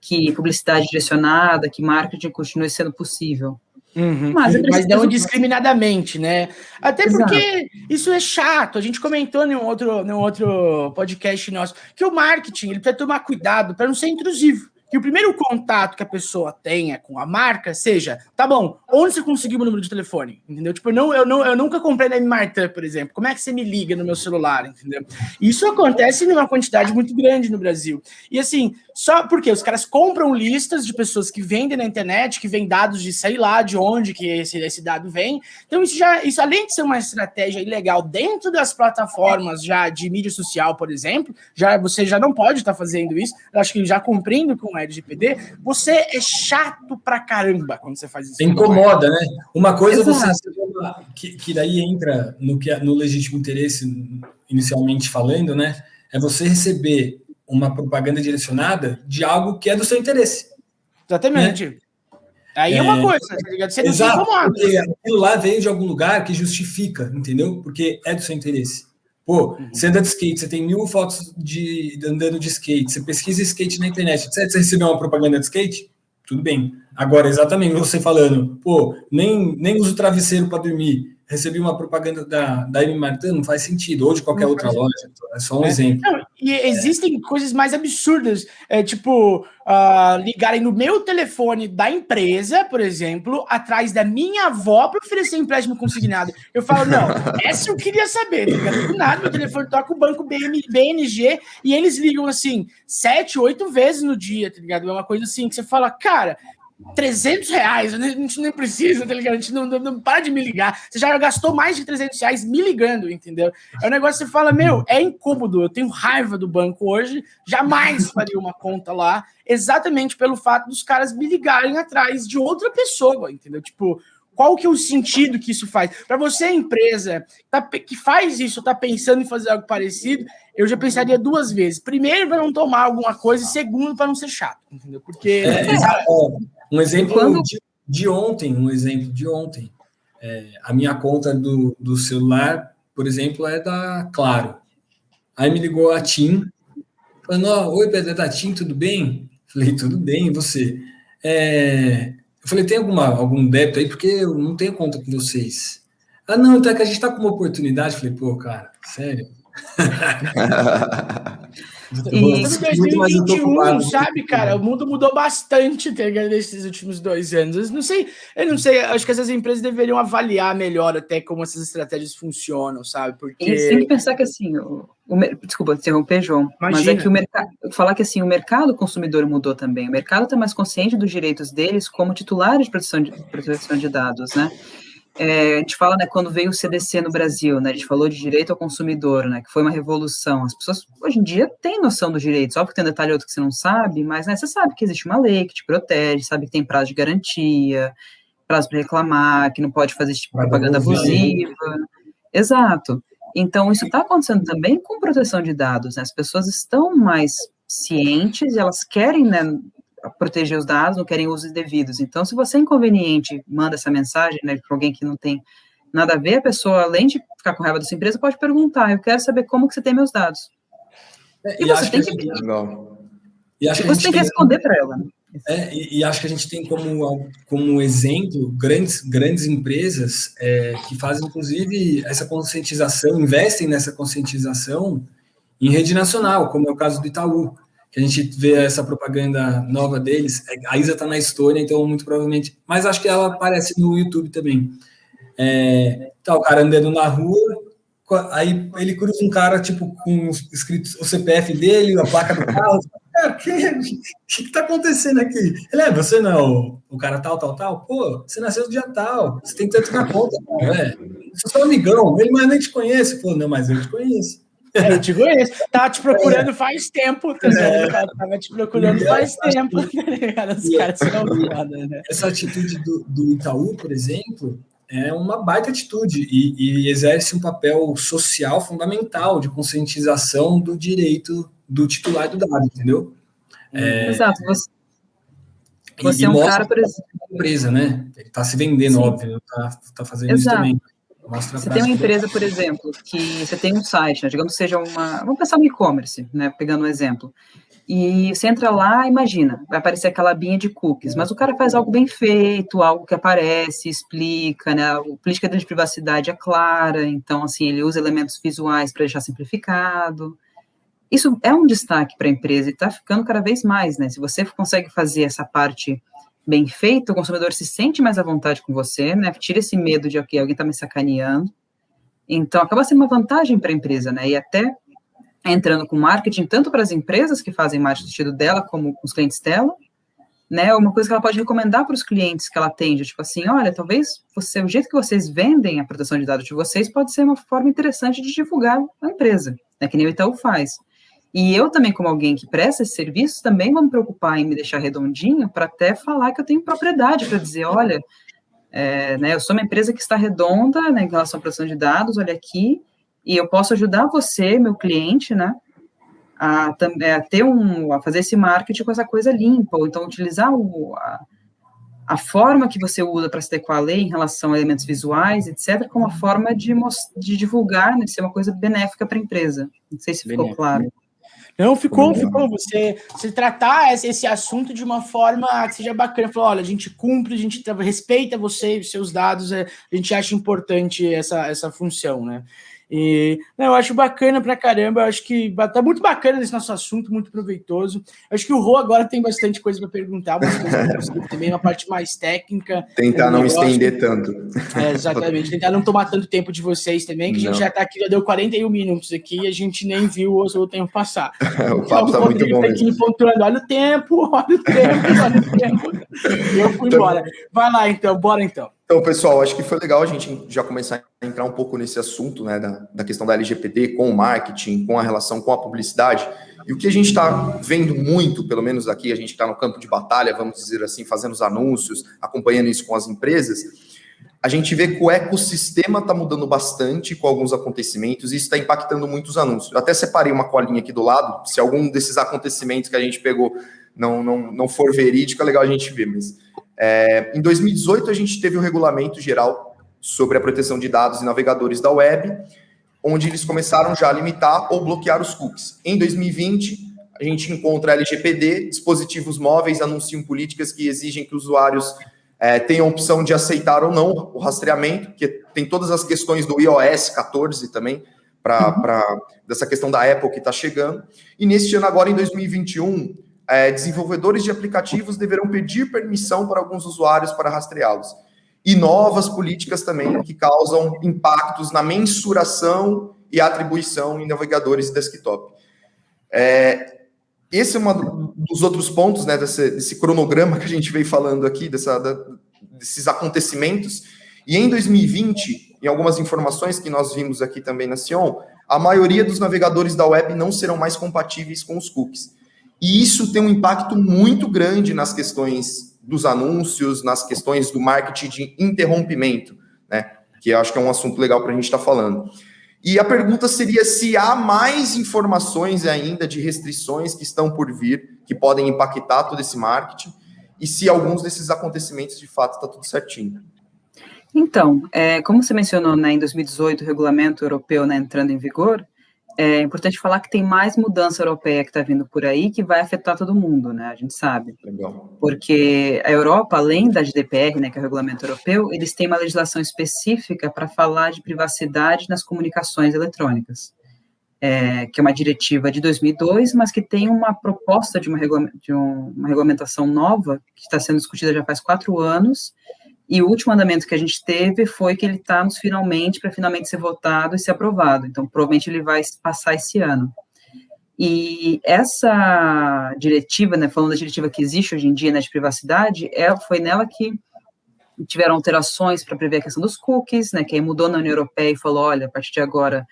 que publicidade direcionada, que marketing continue sendo possível. Uhum. Mas não discriminadamente, né? Até porque isso é chato. A gente comentou em um outro podcast nosso que o marketing ele precisa tomar cuidado para não ser intrusivo. Que o primeiro contato que a pessoa tenha com a marca seja, tá bom, onde você conseguiu o número de telefone? Entendeu? Tipo, eu nunca comprei na Martin, por exemplo. Como é que você me liga no meu celular? Entendeu? Isso acontece numa quantidade muito grande no Brasil. E assim, só porque os caras compram listas de pessoas que vendem na internet, que vêm dados de sei lá de onde que esse dado vem. Então, isso além de ser uma estratégia ilegal dentro das plataformas já de mídia social, por exemplo, você já não pode estar fazendo isso. Eu acho que já cumprindo com a LGPD, você é chato pra caramba quando você faz isso. Incomoda, né? Uma coisa você que daí entra no legítimo interesse, inicialmente falando, né? É você receber uma propaganda direcionada de algo que é do seu interesse. Exatamente. Né? Aí é uma coisa, tá ligado? Você não se Exato, incomoda. porque aquilo lá veio de algum lugar que justifica, entendeu? Porque é do seu interesse. Pô, você anda de skate, você tem 1000 fotos de andando de skate, você pesquisa skate na internet, etc. Você recebeu uma propaganda de skate? Tudo bem. Agora, exatamente você falando, pô, nem uso travesseiro para dormir, recebi uma propaganda da M. Martin, não faz sentido, ou de qualquer outra loja, é só um exemplo. Não, e existem coisas mais absurdas, tipo, ligarem no meu telefone da empresa, por exemplo, atrás da minha avó para oferecer empréstimo consignado. Eu falo, não, essa eu queria saber, tá ligado? Do nada, meu telefone toca o banco BNG e eles ligam, assim, 7, 8 vezes no dia, tá ligado? É uma coisa assim que você fala, cara... R$300, a gente nem precisa, tá ligado? A gente não para de me ligar. Você já gastou mais de R$300 me ligando, entendeu? É um negócio que você fala, meu, é incômodo, eu tenho raiva do banco hoje, jamais faria uma conta lá, exatamente pelo fato dos caras me ligarem atrás de outra pessoa, entendeu? Tipo, qual que é o sentido que isso faz? Para você, empresa que faz isso, tá pensando em fazer algo parecido, eu já pensaria 2 vezes. Primeiro, para não tomar alguma coisa, e segundo, para não ser chato, entendeu? Porque... Um exemplo de ontem, a minha conta do celular, por exemplo, é da Claro. Aí me ligou a TIM, falando, oi, Pedro, é da TIM, tudo bem? Falei, tudo bem, e você? Eu falei, tem algum débito aí? Porque eu não tenho conta com vocês. Não, então é que a gente tá com uma oportunidade. Falei, pô, cara, sério? E 2021, sabe, cara? O mundo mudou bastante nesses últimos 2 anos. Eu não sei, acho que essas empresas deveriam avaliar melhor até como essas estratégias funcionam, sabe? Porque... E tem que pensar que assim, desculpa interromper, João, mas é que o mercado, falar que assim, o mercado consumidor mudou também. O mercado está mais consciente dos direitos deles como titulares de proteção de dados, né? A gente fala, né, quando veio o CDC no Brasil, né, a gente falou de direito ao consumidor, né, que foi uma revolução. As pessoas, hoje em dia, têm noção dos direitos, óbvio que tem um detalhe ou outro que você não sabe, mas, né, você sabe que existe uma lei que te protege, sabe que tem prazo de garantia, prazo para reclamar, que não pode fazer tipo, propaganda abusiva. Exato. Então, isso está acontecendo também com proteção de dados, né, as pessoas estão mais cientes e elas querem, né, proteger os dados, não querem usos indevidos. Então, se você é inconveniente, manda essa mensagem, né, para alguém que não tem nada a ver, a pessoa, além de ficar com raiva da sua empresa, pode perguntar, eu quero saber como que você tem meus dados. E você tem que... você tem que responder para ela. Né? E acho que a gente tem como exemplo grandes empresas que fazem, inclusive, essa conscientização, investem nessa conscientização em rede nacional, como é o caso do Itaú, que a gente vê essa propaganda nova deles. A Isa está na Estônia, então muito provavelmente... Mas acho que ela aparece no YouTube também. Tá o cara andando na rua, aí ele cruza um cara, tipo, com escrito o CPF dele, a placa do carro. Cara, o que está acontecendo aqui? Ele você não é o cara tal? Pô, você nasceu no dia tal, você tem tanto na conta, cara, Você é só um amigão, ele mais nem te conhece. Pô, não, mas eu te conheço. Eu te conheço. Tava te procurando faz tempo, tá ligado? Tava te procurando faz tempo, tá ligado? Os caras são foda, né? Essa atitude do Itaú, por exemplo, é uma baita atitude e exerce um papel social fundamental de conscientização do direito do titular do dado, entendeu? Exato. Você é um cara, por exemplo... empresa, né? Ele está se vendendo, óbvio, tá fazendo isso também. Você tem uma empresa, por exemplo, que você tem um site, né, digamos que seja vamos pensar no e-commerce, né, pegando um exemplo, e você entra lá, imagina, vai aparecer aquela abinha de cookies, mas o cara faz algo bem feito, algo que aparece, explica, né, a política de privacidade é clara, então, assim, ele usa elementos visuais para deixar simplificado. Isso é um destaque para a empresa e está ficando cada vez mais, né, se você consegue fazer essa parte bem feito, o consumidor se sente mais à vontade com você, né? Tira esse medo de alguém está me sacaneando. Então, acaba sendo uma vantagem para a empresa, né? E até entrando com marketing, tanto para as empresas que fazem marketing no sentido dela, como com os clientes dela, né? Uma coisa que ela pode recomendar para os clientes que ela atende, tipo assim, olha, talvez o jeito que vocês vendem a proteção de dados de vocês pode ser uma forma interessante de divulgar a empresa, né? Que nem o Itaú faz. E eu também, como alguém que presta esse serviço, também vou me preocupar em me deixar redondinho para até falar que eu tenho propriedade para dizer, olha, né, eu sou uma empresa que está redonda, né, em relação à proteção de dados, olha aqui, e eu posso ajudar você, meu cliente, né, a fazer esse marketing com essa coisa limpa, ou então utilizar a forma que você usa para se adequar à lei em relação a elementos visuais, etc., como uma forma de divulgar, né, de ser uma coisa benéfica para a empresa. Não sei se ficou claro. Não, ficou. Você tratar esse assunto de uma forma que seja bacana. Falar, olha, a gente cumpre, a gente respeita você e os seus dados, a gente acha importante essa função, né? E eu acho bacana pra caramba, eu acho que tá muito bacana esse nosso assunto, muito proveitoso. Eu acho que o Rô agora tem bastante coisa para perguntar, umas coisas também, uma parte mais técnica. Tentar não estender tanto. Exatamente, tentar não tomar tanto tempo de vocês também, que a gente já tá aqui, já deu 41 minutos aqui e a gente nem viu o tempo passar. O papo tá muito bom mesmo. Aqui pontuando, olha o tempo. E eu fui embora. Vai lá então, bora então. Então, pessoal, acho que foi legal a gente já começar a entrar um pouco nesse assunto, né, da questão da LGPD com o marketing, com a relação com a publicidade. E o que a gente está vendo muito, pelo menos aqui, a gente está no campo de batalha, vamos dizer assim, fazendo os anúncios, acompanhando isso com as empresas, a gente vê que o ecossistema está mudando bastante com alguns acontecimentos e isso está impactando muito os anúncios. Eu até separei uma colinha aqui do lado, se algum desses acontecimentos que a gente pegou não for verídico, é legal a gente ver, mas... em 2018, a gente teve o Regulamento Geral sobre a Proteção de Dados e Navegadores da Web, onde eles começaram já a limitar ou bloquear os cookies. Em 2020, a gente encontra a LGPD, dispositivos móveis anunciam políticas que exigem que os usuários tenham a opção de aceitar ou não o rastreamento, que tem todas as questões do iOS 14 também, dessa questão da Apple que está chegando. E neste ano agora, em 2021... desenvolvedores de aplicativos deverão pedir permissão para alguns usuários para rastreá-los. E novas políticas também que causam impactos na mensuração e atribuição em navegadores e desktop. Esse é um dos outros pontos, né, desse cronograma que a gente veio falando aqui, desses acontecimentos. E em 2020, em algumas informações que nós vimos aqui também na Sion, a maioria dos navegadores da web não serão mais compatíveis com os cookies. E isso tem um impacto muito grande nas questões dos anúncios, nas questões do marketing de interrompimento, né? Que eu acho que é um assunto legal para a gente estar falando. E a pergunta seria se há mais informações ainda de restrições que estão por vir, que podem impactar todo esse marketing, e se alguns desses acontecimentos, de fato, está tudo certinho. Então, como você mencionou, né, em 2018, o regulamento europeu, né, entrando em vigor, é importante falar que tem mais mudança europeia que está vindo por aí, que vai afetar todo mundo, né? A gente sabe. Legal. Porque a Europa, além da GDPR, né, que é o regulamento europeu, eles têm uma legislação específica para falar de privacidade nas comunicações eletrônicas, que é uma diretiva de 2002, mas que tem uma proposta de uma regulamentação nova, que está sendo discutida já faz 4 anos, e o último andamento que a gente teve foi que ele está para finalmente ser votado e ser aprovado. Então, provavelmente ele vai passar esse ano. E essa diretiva, né, falando da diretiva que existe hoje em dia, né, de privacidade, foi nela que tiveram alterações para prever a questão dos cookies, né, que aí mudou na União Europeia e falou, olha, a partir de agora,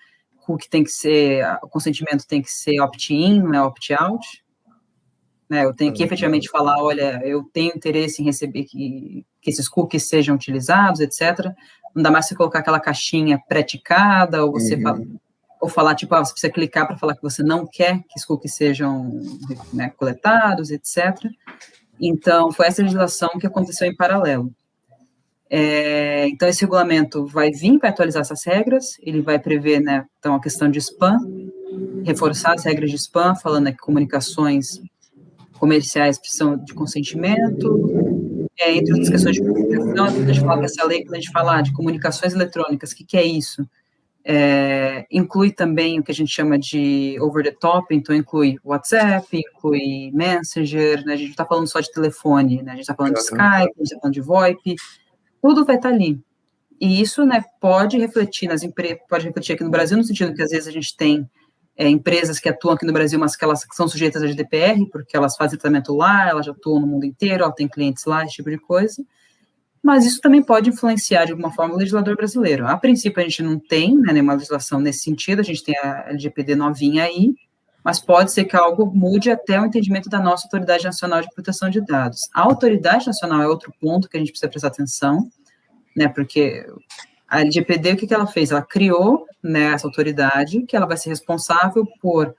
cookie o consentimento tem que ser opt-in, não é opt-out. Eu tenho que efetivamente falar, olha, eu tenho interesse em receber que esses cookies sejam utilizados, etc. Não dá mais você colocar aquela caixinha pré-ticada, ou você falar, tipo, você precisa clicar para falar que você não quer que os cookies sejam, né, coletados, etc. Então, foi essa legislação que aconteceu em paralelo. Então, esse regulamento vai atualizar essas regras, ele vai prever, né, então, a questão de spam, reforçar as regras de spam, falando que comunicações comerciais precisam de consentimento, entre outras questões de comunicação, a gente fala que essa lei, quando a gente fala de comunicações eletrônicas, o que é isso? Inclui também o que a gente chama de over the top, então inclui WhatsApp, inclui Messenger, né, a gente não está falando só de telefone, né, a gente está falando de Skype, a gente está falando de VoIP, tudo vai estar ali. E isso, né, pode refletir nas empresas, pode refletir aqui no Brasil, no sentido que às vezes a gente tem empresas que atuam aqui no Brasil, mas que elas são sujeitas à GDPR, porque elas fazem tratamento lá, elas já atuam no mundo inteiro, elas têm clientes lá, esse tipo de coisa. Mas isso também pode influenciar, de alguma forma, o legislador brasileiro. A princípio, a gente não tem, né, nenhuma legislação nesse sentido, a gente tem a LGPD novinha aí, mas pode ser que algo mude até o entendimento da nossa Autoridade Nacional de Proteção de Dados. A Autoridade Nacional é outro ponto que a gente precisa prestar atenção, né, porque a LGPD, o que ela fez? Ela criou, né, essa autoridade, que ela vai ser responsável por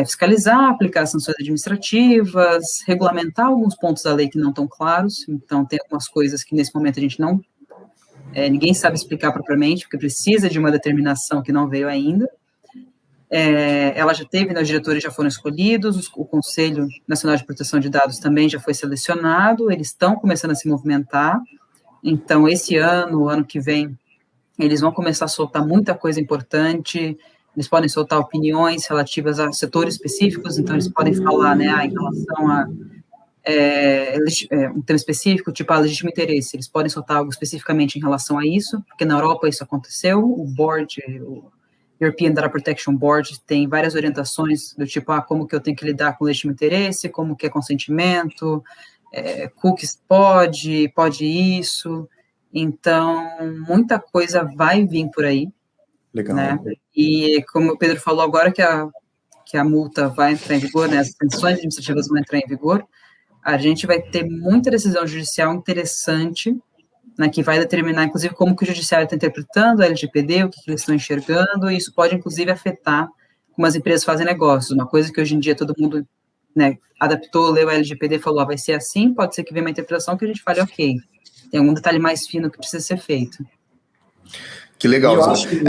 fiscalizar, aplicar sanções administrativas, regulamentar alguns pontos da lei que não estão claros. Então, tem algumas coisas que nesse momento a gente não, ninguém sabe explicar propriamente, porque precisa de uma determinação que não veio ainda. Ela já teve, os diretores já foram escolhidos, o Conselho Nacional de Proteção de Dados também já foi selecionado, eles estão começando a se movimentar. Então, esse ano, o ano que vem, eles vão começar a soltar muita coisa importante. Eles podem soltar opiniões relativas a setores específicos, então eles podem falar, né, em relação a um tema específico, tipo a legítimo interesse. Eles podem soltar algo especificamente em relação a isso, porque na Europa isso aconteceu. O board, o European Data Protection Board, tem várias orientações do tipo, como que eu tenho que lidar com legítimo interesse, como que é consentimento, cookies pode isso. Então, muita coisa vai vir por aí. Legal. Né? E como o Pedro falou agora que a multa vai entrar em vigor, né, as sanções administrativas vão entrar em vigor, a gente vai ter muita decisão judicial interessante, né, que vai determinar, inclusive, como que o judiciário está interpretando a LGPD, o que eles estão enxergando, e isso pode, inclusive, afetar como as empresas fazem negócios. Uma coisa que hoje em dia todo mundo, né, adaptou, leu a LGPD e falou, vai ser assim, pode ser que venha uma interpretação que a gente fale, ok, tem algum detalhe mais fino que precisa ser feito. Que legal. Eu acho que,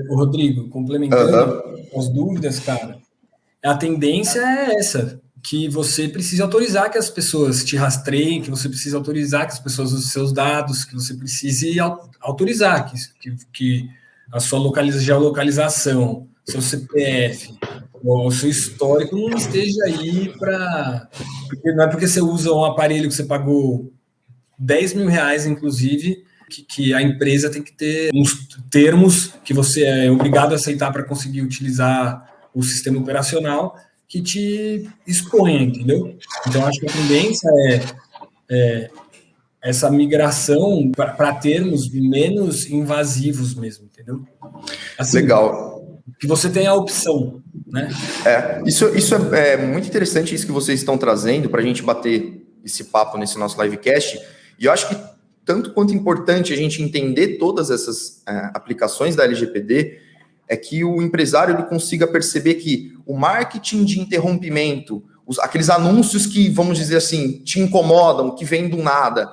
o Rodrigo, complementando as dúvidas, cara, a tendência é essa, que você precisa autorizar que as pessoas te rastreiem, que você precisa autorizar que as pessoas usem seus dados, que você precise autorizar que a sua geolocalização, seu CPF, o seu histórico não esteja aí para... Não é porque você usa um aparelho que você pagou 10 mil reais, inclusive, que a empresa tem que ter uns termos que você é obrigado a aceitar para conseguir utilizar o sistema operacional que te exponha, entendeu? Então, acho que a tendência é essa migração para termos menos invasivos mesmo, entendeu? Assim, legal. Que você tenha a opção, né? Isso é muito interessante, isso que vocês estão trazendo para a gente bater esse papo nesse nosso livecast, e eu acho que tanto quanto importante a gente entender todas essas aplicações da LGPD é que o empresário ele consiga perceber que o marketing de interrompimento, aqueles anúncios que, vamos dizer assim, te incomodam, que vêm do nada,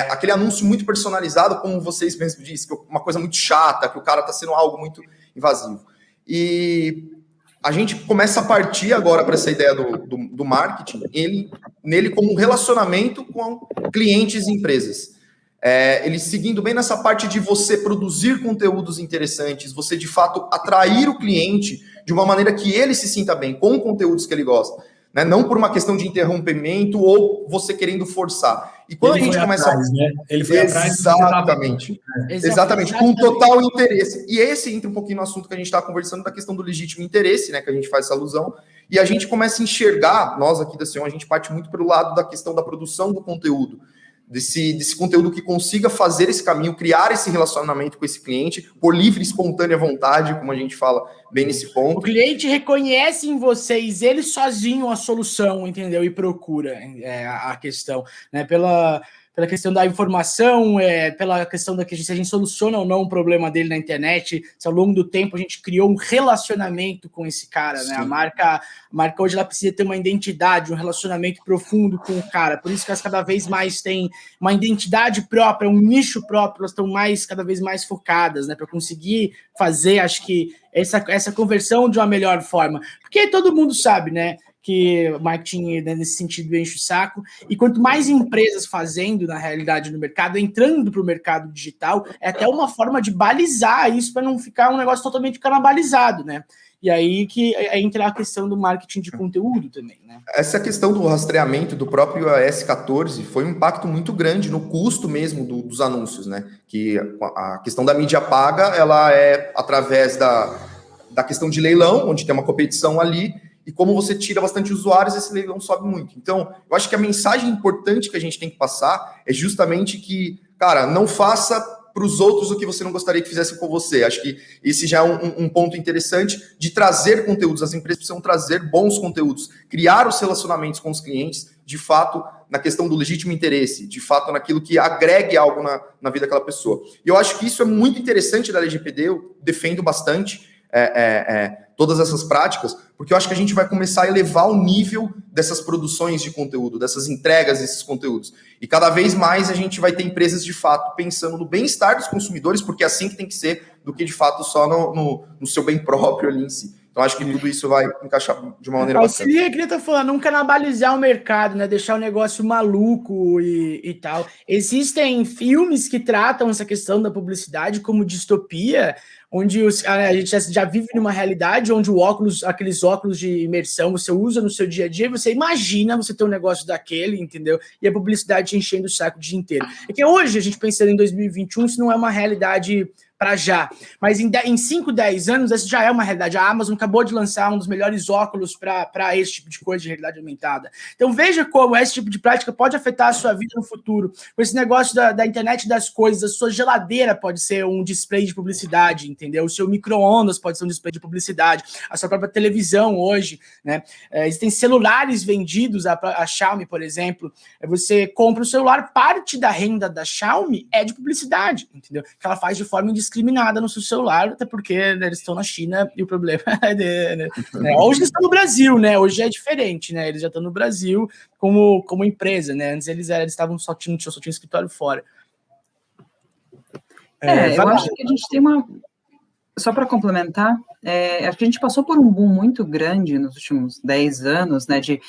aquele anúncio muito personalizado, como vocês mesmos disseram, que é uma coisa muito chata, que o cara está sendo algo muito invasivo. E a gente começa a partir agora para essa ideia do marketing, nele como um relacionamento com clientes e empresas. Ele seguindo bem nessa parte de você produzir conteúdos interessantes, você de fato atrair o cliente de uma maneira que ele se sinta bem, com conteúdos que ele gosta, né? Não por uma questão de interrompimento ou você querendo forçar. E quando a gente começa atrás, né? Ele foi exatamente, exatamente, com total interesse. E esse entra um pouquinho no assunto que a gente está conversando da questão do legítimo interesse, né? Que a gente faz essa alusão, e a gente começa a enxergar, nós aqui da Sion, a gente parte muito pelo lado da questão da produção do conteúdo. Desse conteúdo que consiga fazer esse caminho, criar esse relacionamento com esse cliente, por livre e espontânea vontade, como a gente fala bem nesse ponto. O cliente reconhece em vocês, ele sozinho, a solução, entendeu? E procura a questão, né? Pela questão da informação, pela questão se a gente soluciona ou não um problema dele na internet, se ao longo do tempo a gente criou um relacionamento com esse cara, né? A marca hoje ela precisa ter uma identidade, um relacionamento profundo com o cara, por isso que elas cada vez mais têm uma identidade própria, um nicho próprio, elas estão cada vez mais focadas, né? Para conseguir fazer, acho que, essa conversão de uma melhor forma. Porque todo mundo sabe, né? Que o marketing, né, nesse sentido, enche o saco. E quanto mais empresas fazendo, na realidade, no mercado, entrando para o mercado digital, é até uma forma de balizar isso para não ficar um negócio totalmente canibalizado, né? E aí que entra a questão do marketing de conteúdo também, né? Essa questão do rastreamento do próprio iOS 14 foi um impacto muito grande no custo mesmo dos anúncios, né? Que a questão da mídia paga, ela é através da questão de leilão, onde tem uma competição ali, e como você tira bastante usuários, esse leilão sobe muito. Então, eu acho que a mensagem importante que a gente tem que passar é justamente que, cara, não faça para os outros o que você não gostaria que fizessem com você. Acho que esse já é um ponto interessante de trazer conteúdos. As empresas precisam trazer bons conteúdos, criar os relacionamentos com os clientes, de fato, na questão do legítimo interesse, de fato, naquilo que agregue algo na vida daquela pessoa. E eu acho que isso é muito interessante da LGPD, eu defendo bastante. todas essas práticas, porque eu acho que a gente vai começar a elevar o nível dessas produções de conteúdo, dessas entregas desses conteúdos. E cada vez mais a gente vai ter empresas, de fato, pensando no bem-estar dos consumidores, porque é assim que tem que ser, do que, de fato, só no seu bem próprio ali em si. Então, acho que tudo isso vai encaixar de uma maneira bastante. Eu queria estar falando, não canibalizar o mercado, né? Deixar o negócio maluco e tal. Existem filmes que tratam essa questão da publicidade como distopia, onde a gente já vive numa realidade onde aqueles óculos de imersão você usa no seu dia a dia, você imagina você ter um negócio daquele, entendeu? E a publicidade te enchendo o saco o dia inteiro. É que hoje, a gente pensando em 2021, isso não é uma realidade para já, mas em 5, 10 anos, essa já é uma realidade. A Amazon acabou de lançar um dos melhores óculos para esse tipo de coisa de realidade aumentada. Então veja como esse tipo de prática pode afetar a sua vida no futuro. Com esse negócio da internet das coisas, a sua geladeira pode ser um display de publicidade, entendeu? O seu micro-ondas pode ser um display de publicidade, a sua própria televisão hoje, né? Existem celulares vendidos, a Xiaomi, por exemplo, você compra o celular, parte da renda da Xiaomi é de publicidade, entendeu? Que ela faz de forma indiscriminada no seu celular, até porque, né, eles estão na China e o problema né? Hoje eles estão no Brasil, né? Hoje é diferente, né? Eles já estão no Brasil como empresa, né? Antes eles estavam só tinham escritório fora. Eu acho que a gente tem só para complementar, acho que a gente passou por um boom muito grande nos últimos 10 anos, né, de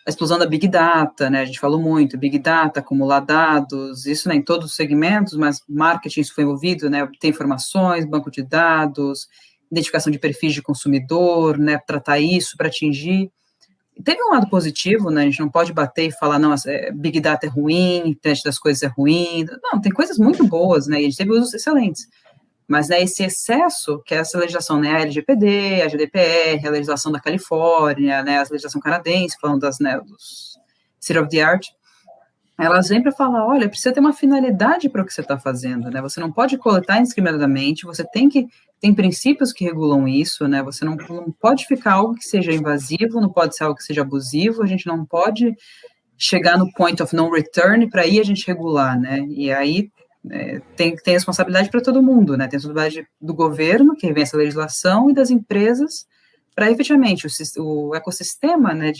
a explosão da Big Data, né, a gente falou muito, Big Data, acumular dados, isso, né, em todos os segmentos, mas marketing isso foi envolvido, né, obter informações, banco de dados, identificação de perfis de consumidor, né, tratar isso para atingir. Teve um lado positivo, né, a gente não pode bater e falar, não, Big Data é ruim, internet das coisas é ruim, não, tem coisas muito boas, né, e a gente teve usos excelentes. Mas, né, esse excesso, que é essa legislação, né, a LGPD, a GDPR, a legislação da Califórnia, né, a legislação canadense, falando dos State of the Art, elas vêm para falar, olha, precisa ter uma finalidade para o que você está fazendo, né, você não pode coletar indiscriminadamente, você tem princípios que regulam isso, né, você não pode ficar algo que seja invasivo, não pode ser algo que seja abusivo, a gente não pode chegar no point of no return para aí a gente regular, né, e aí tem responsabilidade para todo mundo, né? Tem responsabilidade do governo, que vem essa legislação, e das empresas, para efetivamente o ecossistema, né,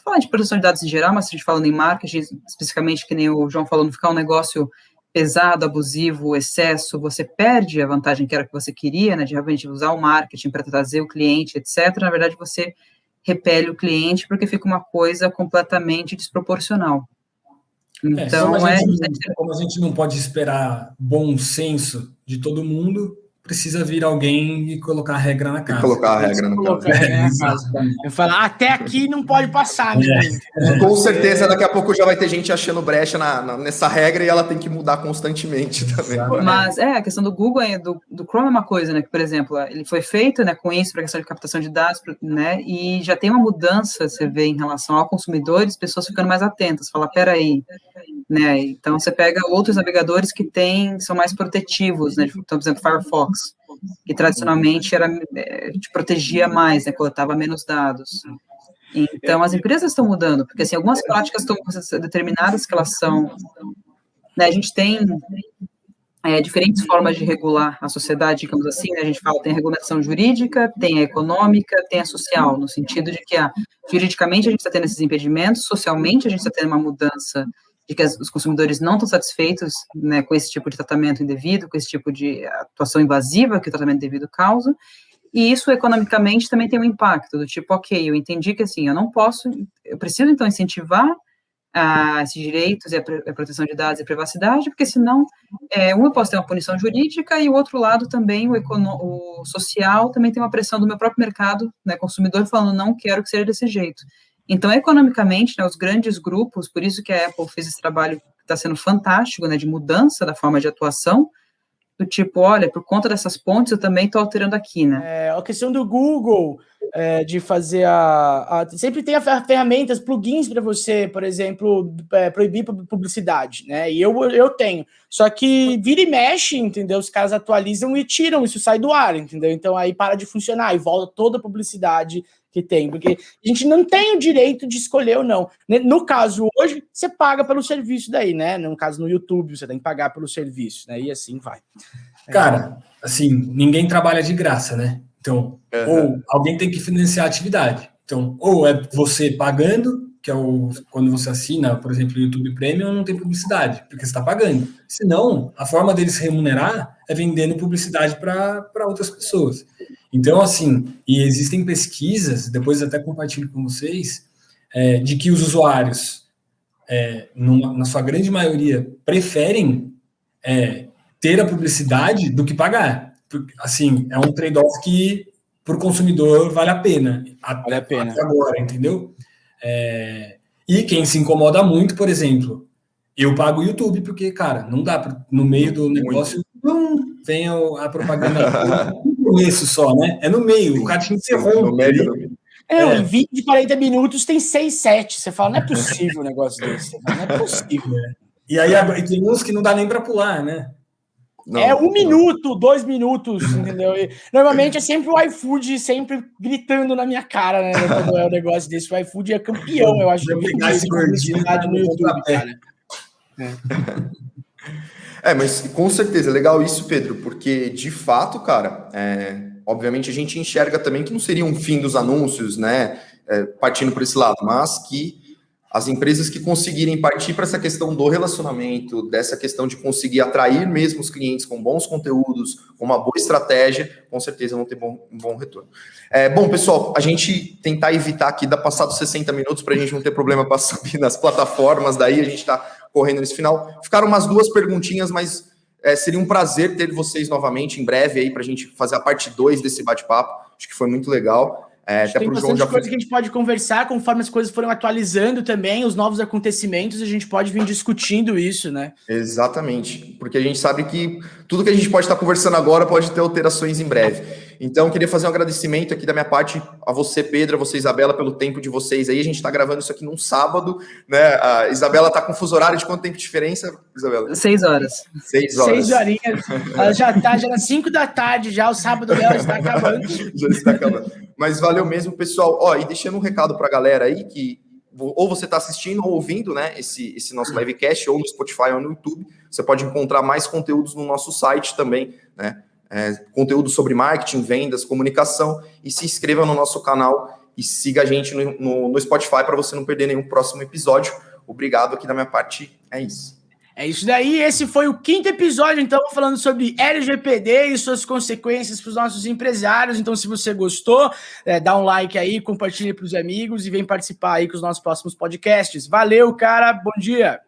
falar de proteção de dados em geral, mas se a gente falando em marketing, especificamente, que nem o João falou, não ficar um negócio pesado, abusivo, excesso, você perde a vantagem que era que você queria, né, de realmente usar o marketing para trazer o cliente, etc. Na verdade, você repele o cliente, porque fica uma coisa completamente desproporcional. Então, como a gente não pode esperar bom senso de todo mundo, precisa vir alguém e colocar a regra na casa. Colocar a regra na casa. Eu falo, até aqui não pode passar. Com certeza, daqui a pouco já vai ter gente achando brecha nessa regra e ela tem que mudar constantemente também. Mas a questão do Google, do Chrome é uma coisa, né? Que, por exemplo, ele foi feito, né, com isso para a questão de captação de dados, né? E já tem uma mudança, você vê, em relação ao consumidores, pessoas ficando mais atentas, falar, peraí, né? Então você pega outros navegadores que são mais protetivos, né? Então, por exemplo, Firefox, que tradicionalmente te protegia mais, né? Coletava menos dados. Então as empresas estão mudando, porque assim, algumas práticas estão determinadas que elas são, né? A gente tem diferentes formas de regular a sociedade, digamos assim, né? A gente fala, tem a regulamentação jurídica, tem a econômica, tem a social, no sentido de que juridicamente a gente está tendo esses impedimentos, socialmente a gente está tendo uma mudança de que os consumidores não estão satisfeitos, né, com esse tipo de tratamento indevido, com esse tipo de atuação invasiva que o tratamento indevido causa, e isso economicamente também tem um impacto, do tipo, ok, eu entendi que assim, eu preciso então incentivar esses direitos e a proteção de dados e a privacidade, porque senão, eu posso ter uma punição jurídica e o outro lado também, o social, também tem uma pressão do meu próprio mercado, né, consumidor, falando, não quero que seja desse jeito. Então, economicamente, né, os grandes grupos, por isso que a Apple fez esse trabalho que está sendo fantástico, né, de mudança da forma de atuação, do tipo, olha, por conta dessas pontes, eu também estou alterando aqui, né? A questão do Google, de fazer sempre tem ferramentas, plugins para você, por exemplo, proibir publicidade, né? E eu tenho. Só que vira e mexe, entendeu? Os caras atualizam e tiram, isso sai do ar, entendeu? Então aí para de funcionar e volta toda a publicidade que tem, porque a gente não tem o direito de escolher ou não. No caso, hoje, você paga pelo serviço daí, né? No caso, no YouTube, você tem que pagar pelo serviço, né? E assim vai. Cara, assim, ninguém trabalha de graça, né? Então, ou alguém tem que financiar a atividade. Então, ou é você pagando, que é quando você assina, por exemplo, o YouTube Premium, não tem publicidade, porque você está pagando. Senão, a forma deles se remunerar é vendendo publicidade para outras pessoas. Então, assim, e existem pesquisas, depois até compartilho com vocês, de que os usuários, na sua grande maioria, preferem ter a publicidade do que pagar. Assim, é um trade-off que, para o consumidor, vale a pena. Vale a pena. Até agora, entendeu? E quem se incomoda muito, por exemplo, eu pago o YouTube, porque, cara, não dá no meio do negócio, vem a propaganda no começo só, né? É no meio, o cara te interrompe. No meio. Em vídeo de 40 minutos tem 6, 7. Você fala, não é possível um negócio desse. Não é possível. E aí tem uns que não dá nem para pular, né? Não, 1 minuto, 2 minutos, entendeu? E, normalmente é sempre o iFood sempre gritando na minha cara, né? Quando é um negócio desse. O iFood é campeão, eu acho. Vou pegar esse gordinho no YouTube, cara. Mas com certeza, é legal isso, Pedro, porque de fato, cara, obviamente a gente enxerga também que não seria um fim dos anúncios, né? Partindo por esse lado, mas que as empresas que conseguirem partir para essa questão do relacionamento, dessa questão de conseguir atrair mesmo os clientes com bons conteúdos, com uma boa estratégia, com certeza vão ter um bom retorno. Bom, pessoal, a gente tentar evitar aqui da passar dos 60 minutos para a gente não ter problema para subir nas plataformas, daí a gente está correndo nesse final. Ficaram umas 2 perguntinhas, mas seria um prazer ter vocês novamente em breve aí para a gente fazer a parte 2 desse bate-papo. Acho que foi muito legal. Até tem bastante coisa que a gente pode conversar conforme as coisas foram atualizando também, os novos acontecimentos, a gente pode vir discutindo isso, né? Exatamente, porque a gente sabe que tudo que a gente pode estar conversando agora pode ter alterações em breve. Então, queria fazer um agradecimento aqui da minha parte a você, Pedro, a você, Isabela, pelo tempo de vocês aí. A gente está gravando isso aqui num sábado, né? A Isabela está com fuso horário de quanto tempo de diferença, Isabela? 6 horas. 6 horas. 6 horinhas. Ela já nas 5 da tarde, já o sábado dela está acabando. Já está acabando. Mas valeu mesmo, pessoal. E deixando um recado para a galera aí que ou você está assistindo ou ouvindo, né, esse nosso livecast, ou no Spotify ou no YouTube. Você pode encontrar mais conteúdos no nosso site também, né? Conteúdo sobre marketing, vendas, comunicação, e se inscreva no nosso canal e siga a gente no Spotify para você não perder nenhum próximo episódio. Obrigado, aqui da minha parte, é isso. É isso daí, esse foi o 5º episódio, então, falando sobre LGPD e suas consequências para os nossos empresários. Então, se você gostou, dá um like aí, compartilha para os amigos e vem participar aí com os nossos próximos podcasts. Valeu, cara, bom dia!